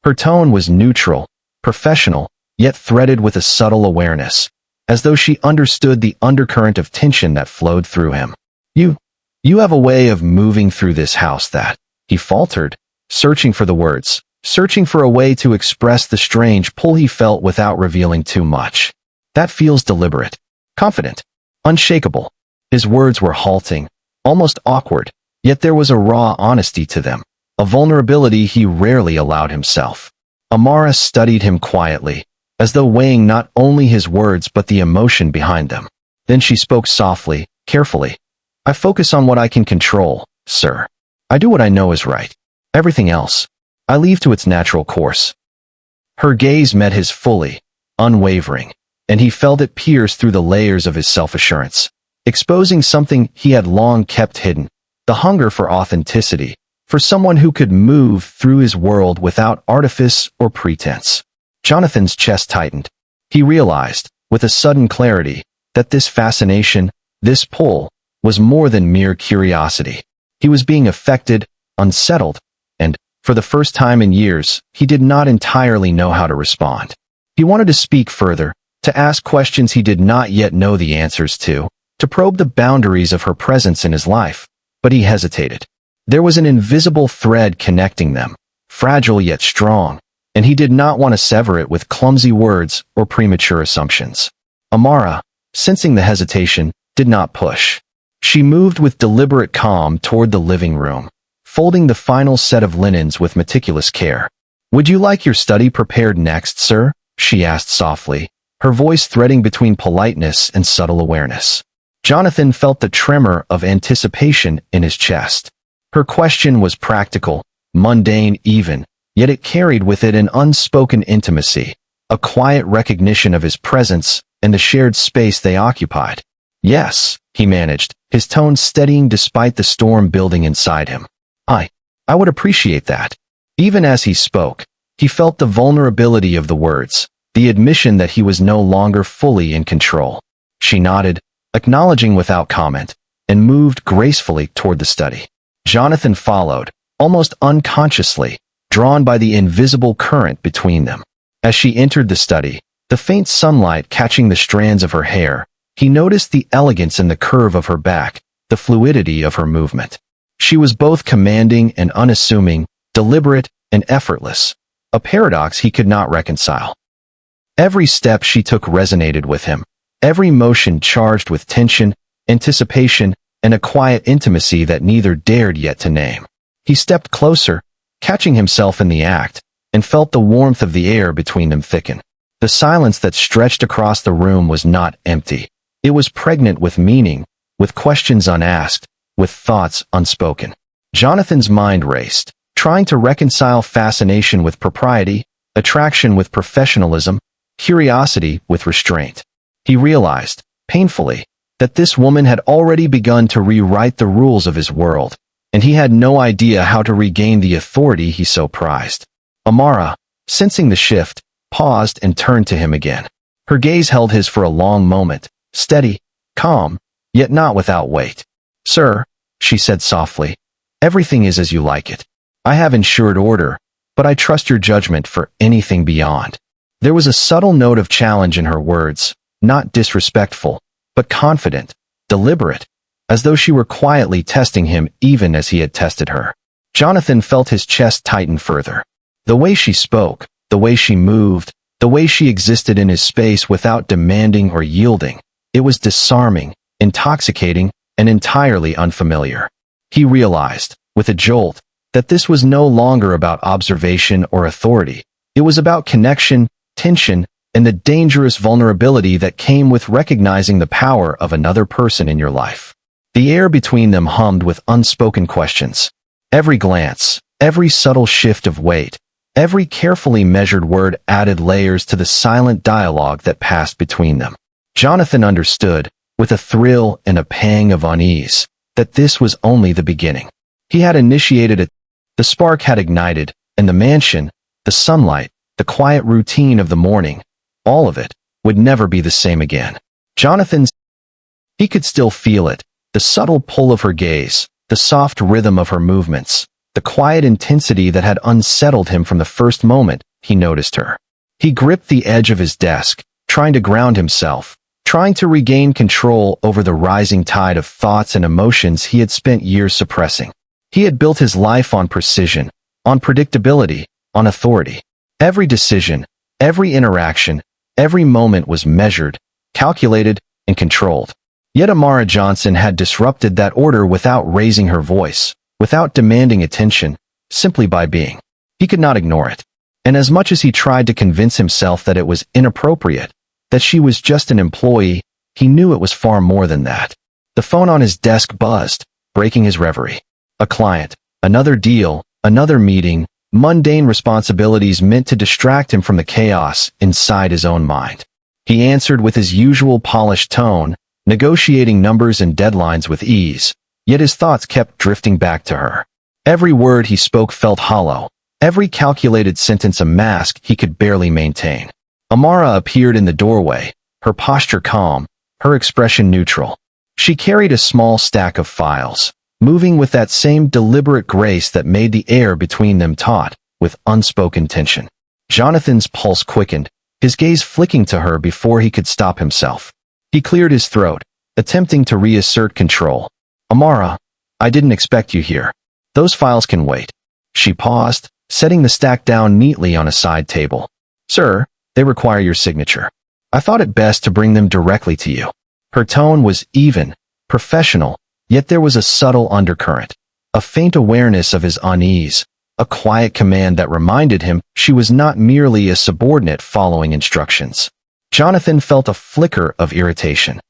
Her tone was neutral, professional, yet threaded with a subtle awareness, as though she understood the undercurrent of tension that flowed through him. You have a way of moving through this house that," he faltered, searching for the words, searching for a way to express the strange pull he felt without revealing too much. "That feels deliberate, confident, unshakable." His words were halting, almost awkward, yet there was a raw honesty to them, a vulnerability he rarely allowed himself. Amara studied him quietly, as though weighing not only his words but the emotion behind them. Then she spoke softly, carefully. "I focus on what I can control, sir. I do what I know is right. Everything else, I leave to its natural course." Her gaze met his fully, unwavering, and he felt it pierce through the layers of his self-assurance, exposing something he had long kept hidden, the hunger for authenticity, for someone who could move through his world without artifice or pretense. Jonathan's chest tightened. He realized, with a sudden clarity, that this fascination, this pull, was more than mere curiosity. He was being affected, unsettled, and, for the first time in years, he did not entirely know how to respond. He wanted to speak further, to ask questions he did not yet know the answers to probe the boundaries of her presence in his life, but he hesitated. There was an invisible thread connecting them, fragile yet strong, and he did not want to sever it with clumsy words or premature assumptions. Amara, sensing the hesitation, did not push. She moved with deliberate calm toward the living room, folding the final set of linens with meticulous care. "Would you like your study prepared next, sir?" she asked softly, her voice threading between politeness and subtle awareness. Jonathan felt the tremor of anticipation in his chest. Her question was practical, mundane even, yet it carried with it an unspoken intimacy, a quiet recognition of his presence and the shared space they occupied. "Yes," he managed, his tone steadying despite the storm building inside him. I would appreciate that." Even as he spoke, he felt the vulnerability of the words, the admission that he was no longer fully in control. She nodded, acknowledging without comment, and moved gracefully toward the study. Jonathan followed, almost unconsciously, drawn by the invisible current between them. As she entered the study, the faint sunlight catching the strands of her hair, he noticed the elegance in the curve of her back, the fluidity of her movement. She was both commanding and unassuming, deliberate and effortless, a paradox he could not reconcile. Every step she took resonated with him, every motion charged with tension, anticipation, and a quiet intimacy that neither dared yet to name. He stepped closer, catching himself in the act, and felt the warmth of the air between them thicken. The silence that stretched across the room was not empty. It was pregnant with meaning, with questions unasked, with thoughts unspoken. Jonathan's mind raced, trying to reconcile fascination with propriety, attraction with professionalism, curiosity with restraint. He realized, painfully, that this woman had already begun to rewrite the rules of his world, and he had no idea how to regain the authority he so prized. Amara, sensing the shift, paused and turned to him again. Her gaze held his for a long moment, steady, calm, yet not without weight. "Sir," she said softly. Everything is as you like it. I have ensured order, but I trust your judgment for anything beyond. There was a subtle note of challenge in her words, not disrespectful, but confident, deliberate, as though she were quietly testing him even as he had tested her. Jonathan felt his chest tighten further. The way she spoke, the way she moved, the way she existed in his space without demanding or yielding, it was disarming, intoxicating, and entirely unfamiliar. He realized, with a jolt, that this was no longer about observation or authority. It was about connection, tension, and the dangerous vulnerability that came with recognizing the power of another person in your life. The air between them hummed with unspoken questions. Every glance, every subtle shift of weight, every carefully measured word added layers to the silent dialogue that passed between them. Jonathan understood, with a thrill and a pang of unease, that this was only the beginning. He had initiated it, the spark had ignited, and the mansion, the sunlight, the quiet routine of the morning, all of it, would never be the same again. He could still feel it, the subtle pull of her gaze, the soft rhythm of her movements, the quiet intensity that had unsettled him from the first moment he noticed her. He gripped the edge of his desk, trying to ground himself, trying to regain control over the rising tide of thoughts and emotions he had spent years suppressing. He had built his life on precision, on predictability, on authority. Every decision, every interaction, every moment was measured, calculated, and controlled. Yet Amara Johnson had disrupted that order without raising her voice, without demanding attention, simply by being. He could not ignore it. And as much as he tried to convince himself that it was inappropriate, that she was just an employee, he knew it was far more than that. The phone on his desk buzzed, breaking his reverie. A client, another deal, another meeting, mundane responsibilities meant to distract him from the chaos inside his own mind. He answered with his usual polished tone, negotiating numbers and deadlines with ease, yet his thoughts kept drifting back to her. Every word he spoke felt hollow, every calculated sentence a mask he could barely maintain. Amara appeared in the doorway, her posture calm, her expression neutral. She carried a small stack of files, moving with that same deliberate grace that made the air between them taut, with unspoken tension. Jonathan's pulse quickened, his gaze flicking to her before he could stop himself. He cleared his throat, attempting to reassert control. Amara, I didn't expect you here. Those files can wait. She paused, setting the stack down neatly on a side table. Sir, they require your signature. I thought it best to bring them directly to you. Her tone was even, professional, yet there was a subtle undercurrent, a faint awareness of his unease, a quiet command that reminded him she was not merely a subordinate following instructions. Jonathan felt a flicker of irritation,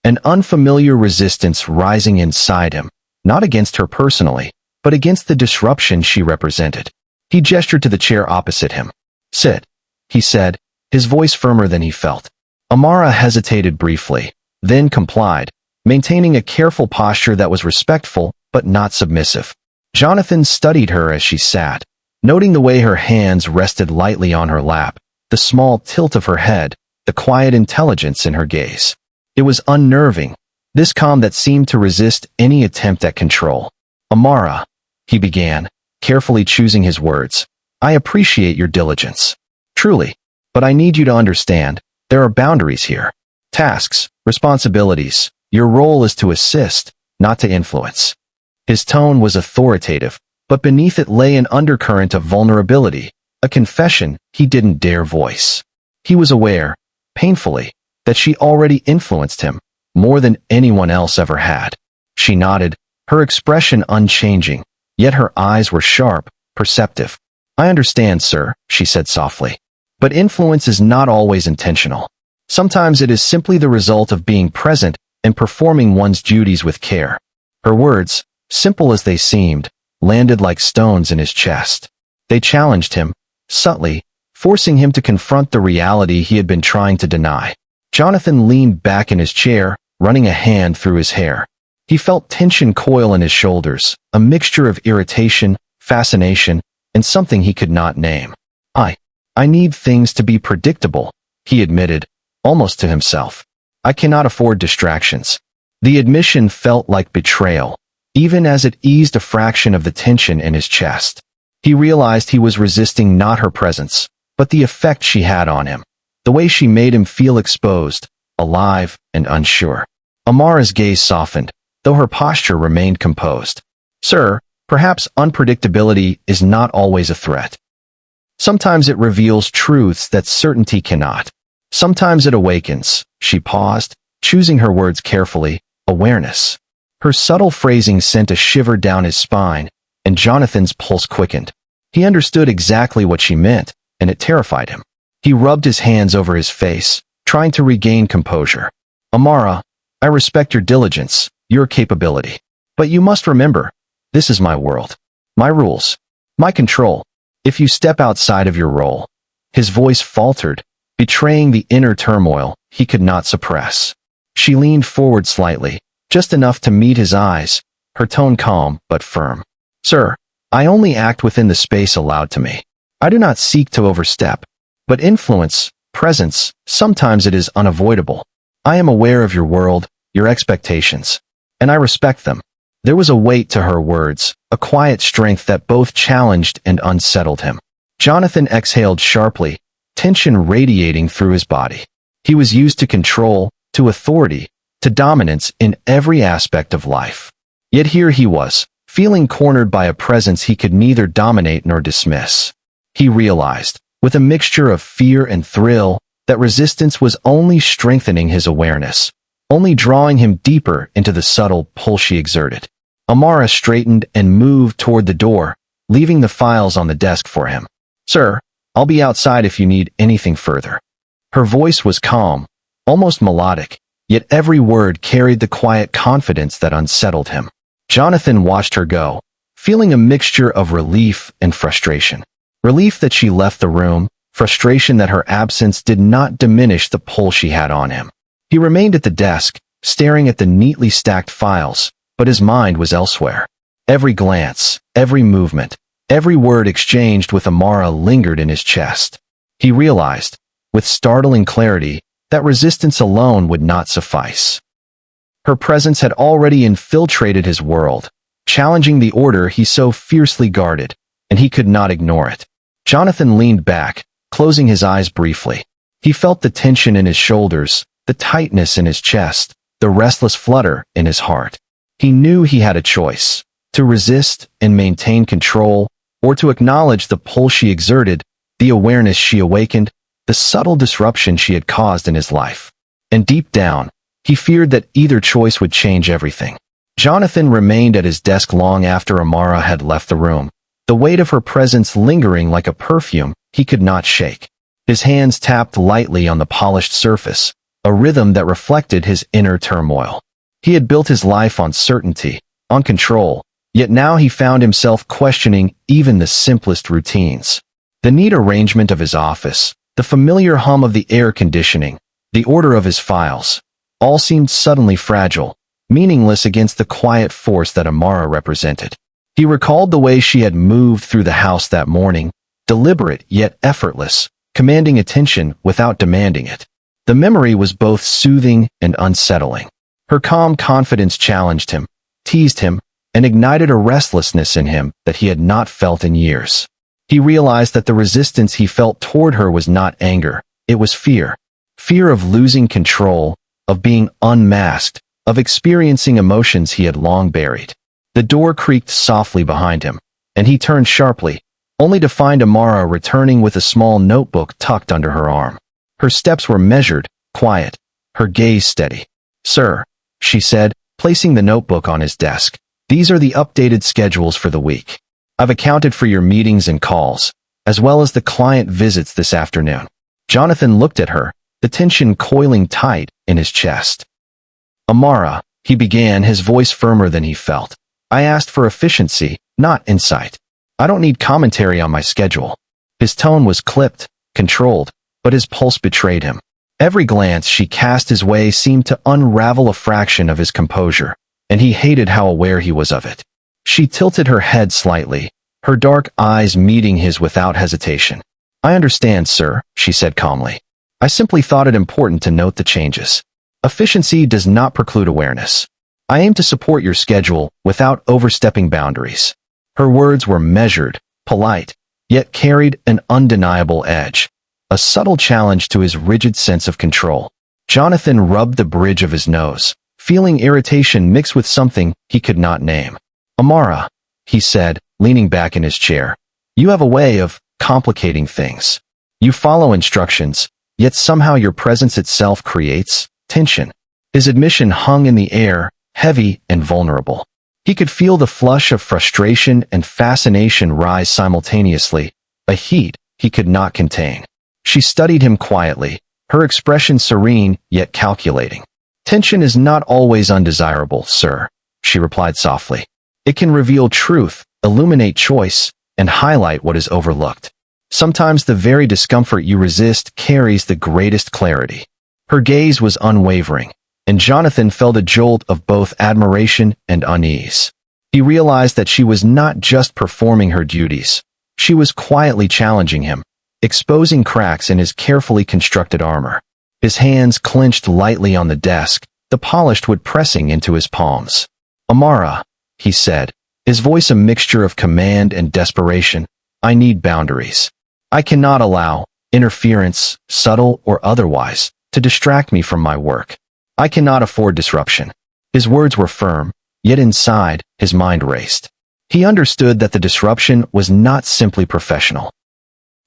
an unfamiliar resistance rising inside him, not against her personally, but against the disruption she represented. He gestured to the chair opposite him. Sit, he said, his voice firmer than he felt. Amara hesitated briefly, then complied, maintaining a careful posture that was respectful but not submissive. Jonathan studied her as she sat, noting the way her hands rested lightly on her lap, the small tilt of her head, the quiet intelligence in her gaze. It was unnerving, this calm that seemed to resist any attempt at control. Amara, he began, carefully choosing his words, I appreciate your diligence. Truly. But I need you to understand, there are boundaries here. Tasks, responsibilities. Your role is to assist, not to influence. His tone was authoritative, but beneath it lay an undercurrent of vulnerability, a confession he didn't dare voice. He was aware, painfully, that she already influenced him, more than anyone else ever had. She nodded, her expression unchanging, yet her eyes were sharp, perceptive. I understand, sir, she said softly. But influence is not always intentional. Sometimes it is simply the result of being present and performing one's duties with care. Her words, simple as they seemed, landed like stones in his chest. They challenged him, subtly, forcing him to confront the reality he had been trying to deny. Jonathan leaned back in his chair, running a hand through his hair. He felt tension coil in his shoulders, a mixture of irritation, fascination, and something he could not name. I need things to be predictable, he admitted, almost to himself. I cannot afford distractions. The admission felt like betrayal, even as it eased a fraction of the tension in his chest. He realized he was resisting not her presence, but the effect she had on him, the way she made him feel exposed, alive, and unsure. Amara's gaze softened, though her posture remained composed. Sir, perhaps unpredictability is not always a threat. Sometimes it reveals truths that certainty cannot. Sometimes it awakens. She paused, choosing her words carefully, awareness. Her subtle phrasing sent a shiver down his spine, and Jonathan's pulse quickened. He understood exactly what she meant, and it terrified him. He rubbed his hands over his face, trying to regain composure. Amara, I respect your diligence, your capability. But you must remember, this is my world. My rules. My control. If you step outside of your role. His voice faltered, betraying the inner turmoil he could not suppress. She leaned forward slightly, just enough to meet his eyes, her tone calm but firm. Sir, I only act within the space allowed to me. I do not seek to overstep. But influence, presence, sometimes it is unavoidable. I am aware of your world, your expectations, and I respect them. There was a weight to her words, a quiet strength that both challenged and unsettled him. Jonathan exhaled sharply, tension radiating through his body. He was used to control, to authority, to dominance in every aspect of life. Yet here he was, feeling cornered by a presence he could neither dominate nor dismiss. He realized, with a mixture of fear and thrill, that resistance was only strengthening his awareness, only drawing him deeper into the subtle pull she exerted. Amara straightened and moved toward the door, leaving the files on the desk for him. Sir, I'll be outside if you need anything further. Her voice was calm, almost melodic, yet every word carried the quiet confidence that unsettled him. Jonathan watched her go, feeling a mixture of relief and frustration. Relief that she left the room, frustration that her absence did not diminish the pull she had on him. He remained at the desk, staring at the neatly stacked files, but his mind was elsewhere. Every glance, every movement, every word exchanged with Amara lingered in his chest. He realized, with startling clarity, that resistance alone would not suffice. Her presence had already infiltrated his world, challenging the order he so fiercely guarded, and he could not ignore it. Jonathan leaned back, closing his eyes briefly. He felt the tension in his shoulders, the tightness in his chest, the restless flutter in his heart. He knew he had a choice, to resist and maintain control, or to acknowledge the pull she exerted, the awareness she awakened, the subtle disruption she had caused in his life. And deep down, he feared that either choice would change everything. Jonathan remained at his desk long after Amara had left the room, the weight of her presence lingering like a perfume he could not shake. His hands tapped lightly on the polished surface, a rhythm that reflected his inner turmoil. He had built his life on certainty, on control, yet now he found himself questioning even the simplest routines. The neat arrangement of his office, the familiar hum of the air conditioning, the order of his files, all seemed suddenly fragile, meaningless against the quiet force that Amara represented. He recalled the way she had moved through the house that morning, deliberate yet effortless, commanding attention without demanding it. The memory was both soothing and unsettling. Her calm confidence challenged him, teased him, and ignited a restlessness in him that he had not felt in years. He realized that the resistance he felt toward her was not anger, it was fear. Fear of losing control, of being unmasked, of experiencing emotions he had long buried. The door creaked softly behind him, and he turned sharply, only to find Amara returning with a small notebook tucked under her arm. Her steps were measured, quiet, her gaze steady. Sir, she said, placing the notebook on his desk, these are the updated schedules for the week. I've accounted for your meetings and calls, as well as the client visits this afternoon. Jonathan looked at her, the tension coiling tight in his chest. Amara, he began, his voice firmer than he felt. I asked for efficiency, not insight. I don't need commentary on my schedule. His tone was clipped, controlled, but his pulse betrayed him. Every glance she cast his way seemed to unravel a fraction of his composure, and he hated how aware he was of it. She tilted her head slightly, her dark eyes meeting his without hesitation. I understand, sir, she said calmly. I simply thought it important to note the changes. Efficiency does not preclude awareness. I aim to support your schedule without overstepping boundaries. Her words were measured, polite, yet carried an undeniable edge, a subtle challenge to his rigid sense of control. Jonathan rubbed the bridge of his nose, feeling irritation mixed with something he could not name. Amara, he said, leaning back in his chair, you have a way of complicating things. You follow instructions, yet somehow your presence itself creates tension. His admission hung in the air, heavy and vulnerable. He could feel the flush of frustration and fascination rise simultaneously, a heat he could not contain. She studied him quietly, her expression serene yet calculating. Tension is not always undesirable, sir, she replied softly. It can reveal truth, illuminate choice, and highlight what is overlooked. Sometimes the very discomfort you resist carries the greatest clarity. Her gaze was unwavering, and Jonathan felt a jolt of both admiration and unease. He realized that she was not just performing her duties. She was quietly challenging him, exposing cracks in his carefully constructed armor. His hands clenched lightly on the desk, the polished wood pressing into his palms. Amara, he said, his voice a mixture of command and desperation, I need boundaries. I cannot allow interference, subtle or otherwise, to distract me from my work. I cannot afford disruption. His words were firm, yet inside, his mind raced. He understood that the disruption was not simply professional.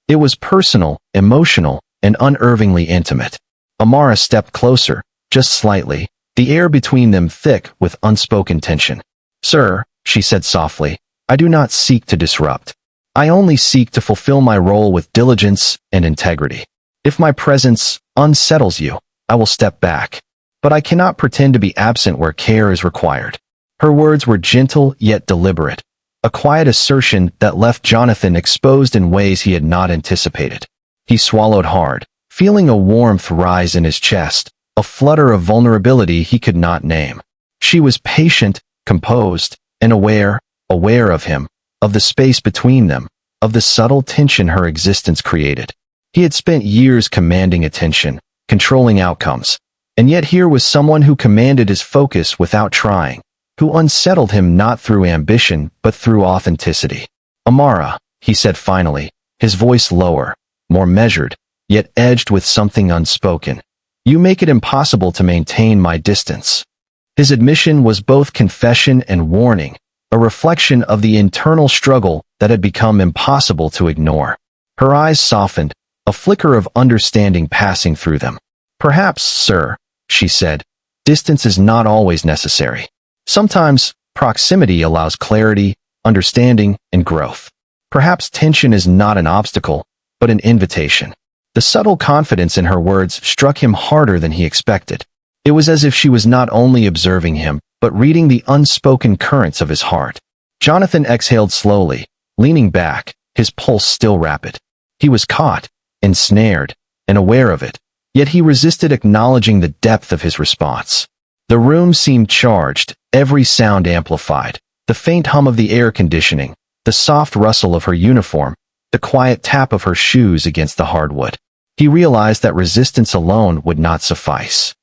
It was personal, emotional, and unervingly intimate. Amara stepped closer, just slightly, the air between them thick with unspoken tension. Sir, she said softly, I do not seek to disrupt. I only seek to fulfill my role with diligence and integrity. If my presence unsettles you, I will step back. But I cannot pretend to be absent where care is required. Her words were gentle yet deliberate, a quiet assertion that left Jonathan exposed in ways he had not anticipated. He swallowed hard, feeling a warmth rise in his chest, a flutter of vulnerability he could not name. She was patient, composed, and aware of him, of the space between them, of the subtle tension her existence created. He had spent years commanding attention, controlling outcomes, and yet here was someone who commanded his focus without trying, who unsettled him not through ambition but through authenticity. Amara, he said finally, his voice lower, more measured, yet edged with something unspoken. You make it impossible to maintain my distance. His admission was both confession and warning, a reflection of the internal struggle that had become impossible to ignore. Her eyes softened, a flicker of understanding passing through them. Perhaps, sir, she said, distance is not always necessary. Sometimes, proximity allows clarity, understanding, and growth. Perhaps tension is not an obstacle, but an invitation. The subtle confidence in her words struck him harder than he expected. It was as if she was not only observing him, but reading the unspoken currents of his heart. Jonathan exhaled slowly, leaning back, his pulse still rapid. He was caught, ensnared, and aware of it, yet he resisted acknowledging the depth of his response. The room seemed charged, every sound amplified, the faint hum of the air conditioning, the soft rustle of her uniform, the quiet tap of her shoes against the hardwood. He realized that resistance alone would not suffice.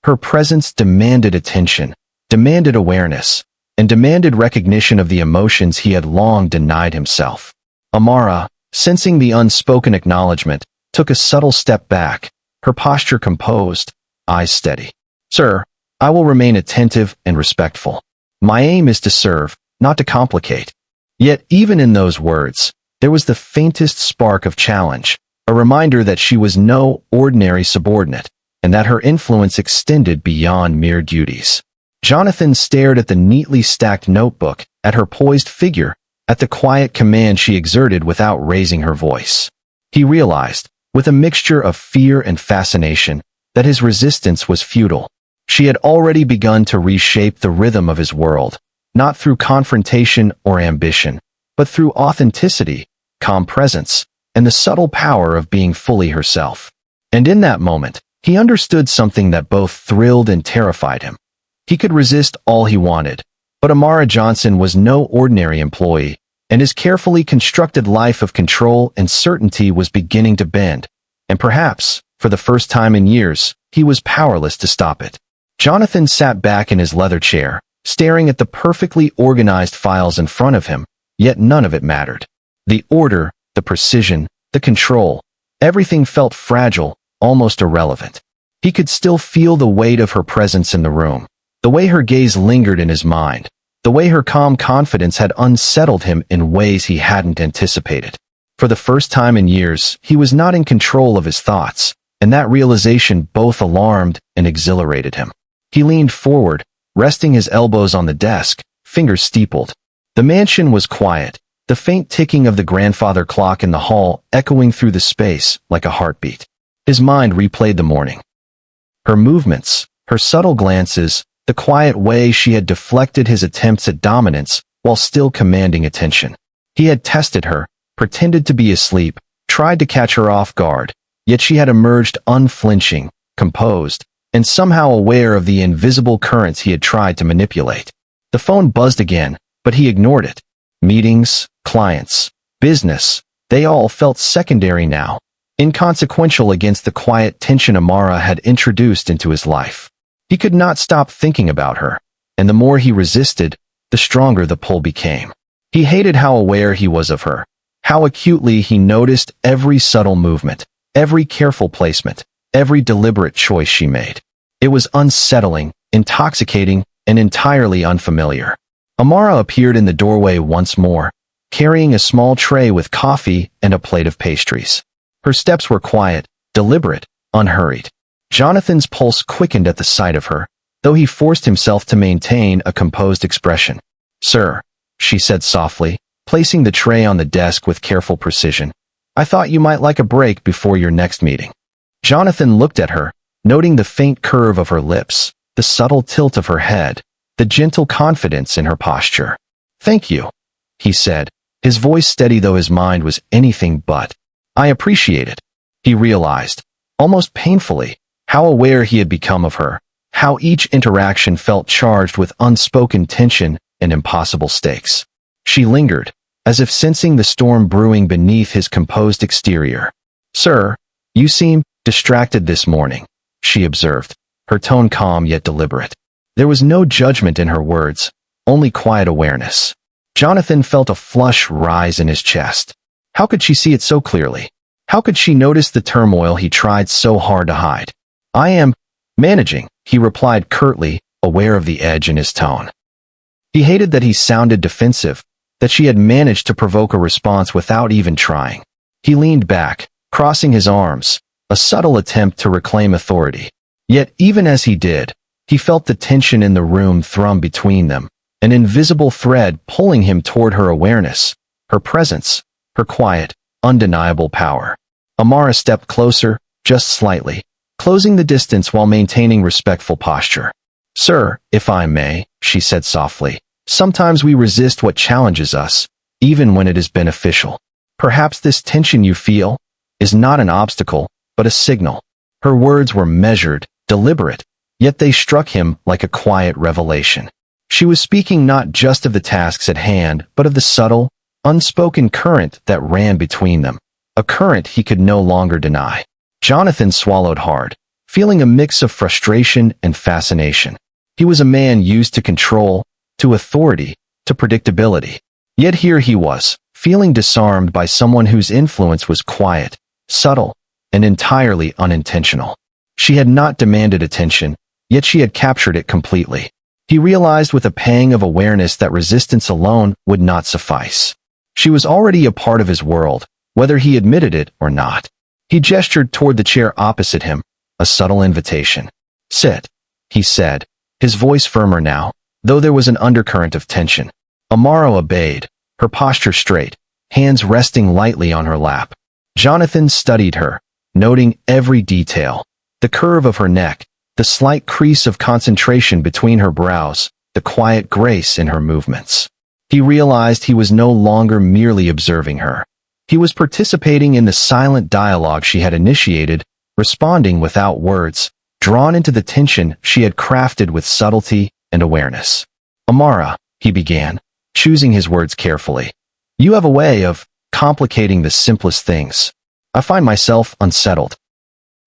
Her presence demanded attention, demanded awareness, and demanded recognition of the emotions he had long denied himself. Amara, sensing the unspoken acknowledgement, took a subtle step back, her posture composed, eyes steady. Sir, I will remain attentive and respectful. My aim is to serve, not to complicate. Yet even in those words, there was the faintest spark of challenge, a reminder that she was no ordinary subordinate, and that her influence extended beyond mere duties. Jonathan stared at the neatly stacked notebook, at her poised figure, at the quiet command she exerted without raising her voice. He realized, with a mixture of fear and fascination, that his resistance was futile. She had already begun to reshape the rhythm of his world, not through confrontation or ambition, but through authenticity, calm presence, and the subtle power of being fully herself. And in that moment, he understood something that both thrilled and terrified him. He could resist all he wanted, but Amara Johnson was no ordinary employee, and his carefully constructed life of control and certainty was beginning to bend, and perhaps, for the first time in years, he was powerless to stop it. Jonathan sat back in his leather chair, staring at the perfectly organized files in front of him, yet none of it mattered. The order, the precision, the control, everything felt fragile, almost irrelevant. He could still feel the weight of her presence in the room, the way her gaze lingered in his mind, the way her calm confidence had unsettled him in ways he hadn't anticipated. For the first time in years, he was not in control of his thoughts, and that realization both alarmed and exhilarated him. He leaned forward, resting his elbows on the desk, fingers steepled. The mansion was quiet, the faint ticking of the grandfather clock in the hall echoing through the space like a heartbeat. His mind replayed the morning. Her movements, her subtle glances, the quiet way she had deflected his attempts at dominance while still commanding attention. He had tested her, pretended to be asleep, tried to catch her off guard, yet she had emerged unflinching, composed, and somehow aware of the invisible currents he had tried to manipulate. The phone buzzed again, but he ignored it. Meetings, clients, business, they all felt secondary now, inconsequential against the quiet tension Amara had introduced into his life. He could not stop thinking about her, and the more he resisted, the stronger the pull became. He hated how aware he was of her, how acutely he noticed every subtle movement, every careful placement, every deliberate choice she made. It was unsettling, intoxicating, and entirely unfamiliar. Amara appeared in the doorway once more, carrying a small tray with coffee and a plate of pastries. Her steps were quiet, deliberate, unhurried. Jonathan's pulse quickened at the sight of her, though he forced himself to maintain a composed expression. "Sir," she said softly, placing the tray on the desk with careful precision. "I thought you might like a break before your next meeting." Jonathan looked at her, noting the faint curve of her lips, the subtle tilt of her head, the gentle confidence in her posture. "Thank you," he said, his voice steady though his mind was anything but. "I appreciate it." He realized, almost painfully, how aware he had become of her, how each interaction felt charged with unspoken tension and impossible stakes. She lingered, as if sensing the storm brewing beneath his composed exterior. "Sir, you seem distracted this morning," she observed, her tone calm yet deliberate. There was no judgment in her words, only quiet awareness. Jonathan felt a flush rise in his chest. How could she see it so clearly? How could she notice the turmoil he tried so hard to hide? "I am managing," he replied curtly, aware of the edge in his tone. He hated that he sounded defensive, that she had managed to provoke a response without even trying. He leaned back, crossing his arms, a subtle attempt to reclaim authority. Yet even as he did, he felt the tension in the room thrum between them, an invisible thread pulling him toward her awareness, her presence, her quiet, undeniable power. Amara stepped closer, just slightly, closing the distance while maintaining respectful posture. "Sir, if I may," she said softly, "sometimes we resist what challenges us, even when it is beneficial. Perhaps this tension you feel is not an obstacle, but a signal." Her words were measured, deliberate, yet they struck him like a quiet revelation. She was speaking not just of the tasks at hand, but of the subtle, unspoken current that ran between them, a current he could no longer deny. Jonathan swallowed hard, feeling a mix of frustration and fascination. He was a man used to control, to authority, to predictability. Yet here he was, feeling disarmed by someone whose influence was quiet, subtle, and entirely unintentional. She had not demanded attention, yet she had captured it completely. He realized with a pang of awareness that resistance alone would not suffice. She was already a part of his world, whether he admitted it or not. He gestured toward the chair opposite him, a subtle invitation. "Sit," he said, his voice firmer now, though there was an undercurrent of tension. Amara obeyed, her posture straight, hands resting lightly on her lap. Jonathan studied her, noting every detail, the curve of her neck, the slight crease of concentration between her brows, the quiet grace in her movements. He realized he was no longer merely observing her. He was participating in the silent dialogue she had initiated, responding without words, drawn into the tension she had crafted with subtlety and awareness. "Amara," he began, choosing his words carefully, "you have a way of complicating the simplest things. I find myself unsettled,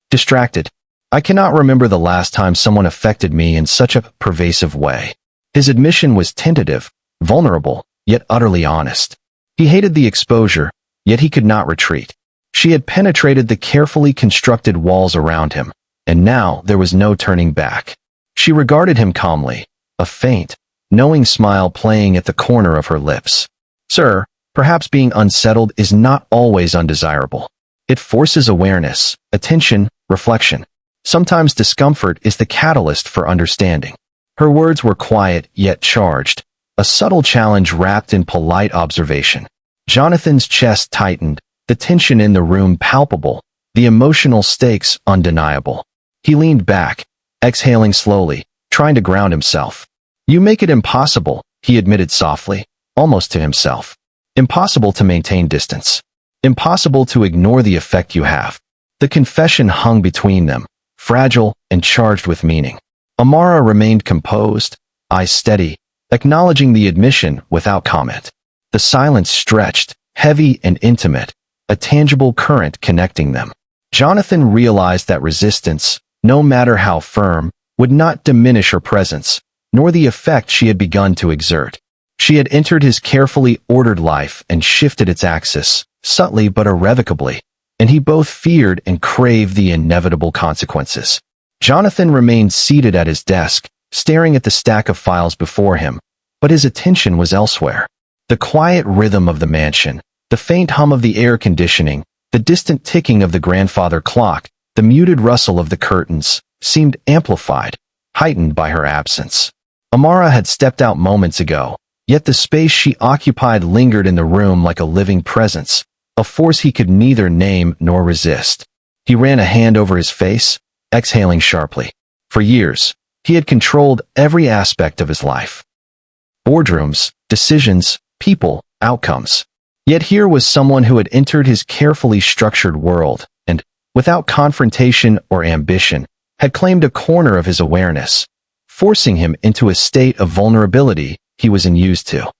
distracted, I cannot remember the last time someone affected me in such a pervasive way. His admission was tentative, vulnerable, yet utterly honest. He hated the exposure, yet he could not retreat. She had penetrated the carefully constructed walls around him, and now there was no turning back. She regarded him calmly, a faint, knowing smile playing at the corner of her lips. Sir, perhaps being unsettled is not always undesirable. It forces awareness, attention, reflection. Sometimes discomfort is the catalyst for understanding. Her words were quiet yet charged, a subtle challenge wrapped in polite observation. Jonathan's chest tightened, the tension in the room palpable, the emotional stakes undeniable. He leaned back, exhaling slowly, trying to ground himself. You make it impossible, he admitted softly, almost to himself. Impossible to maintain distance. Impossible to ignore the effect you have. The confession hung between them, fragile and charged with meaning. Amara remained composed, eyes steady, acknowledging the admission without comment. The silence stretched, heavy and intimate, a tangible current connecting them. Jonathan realized that resistance, no matter how firm, would not diminish her presence, nor the effect she had begun to exert. She had entered his carefully ordered life and shifted its axis, subtly but irrevocably, and he both feared and craved the inevitable consequences. Jonathan remained seated at his desk, staring at the stack of files before him, but his attention was elsewhere. The quiet rhythm of the mansion, the faint hum of the air conditioning, the distant ticking of the grandfather clock, the muted rustle of the curtains, seemed amplified, heightened by her absence. Amara had stepped out moments ago, yet the space she occupied lingered in the room like a living presence, a force he could neither name nor resist. He ran a hand over his face, exhaling sharply. For years, he had controlled every aspect of his life. Boardrooms, decisions, people, outcomes. Yet here was someone who had entered his carefully structured world and, without confrontation or ambition, had claimed a corner of his awareness, forcing him into a state of vulnerability he was unused to.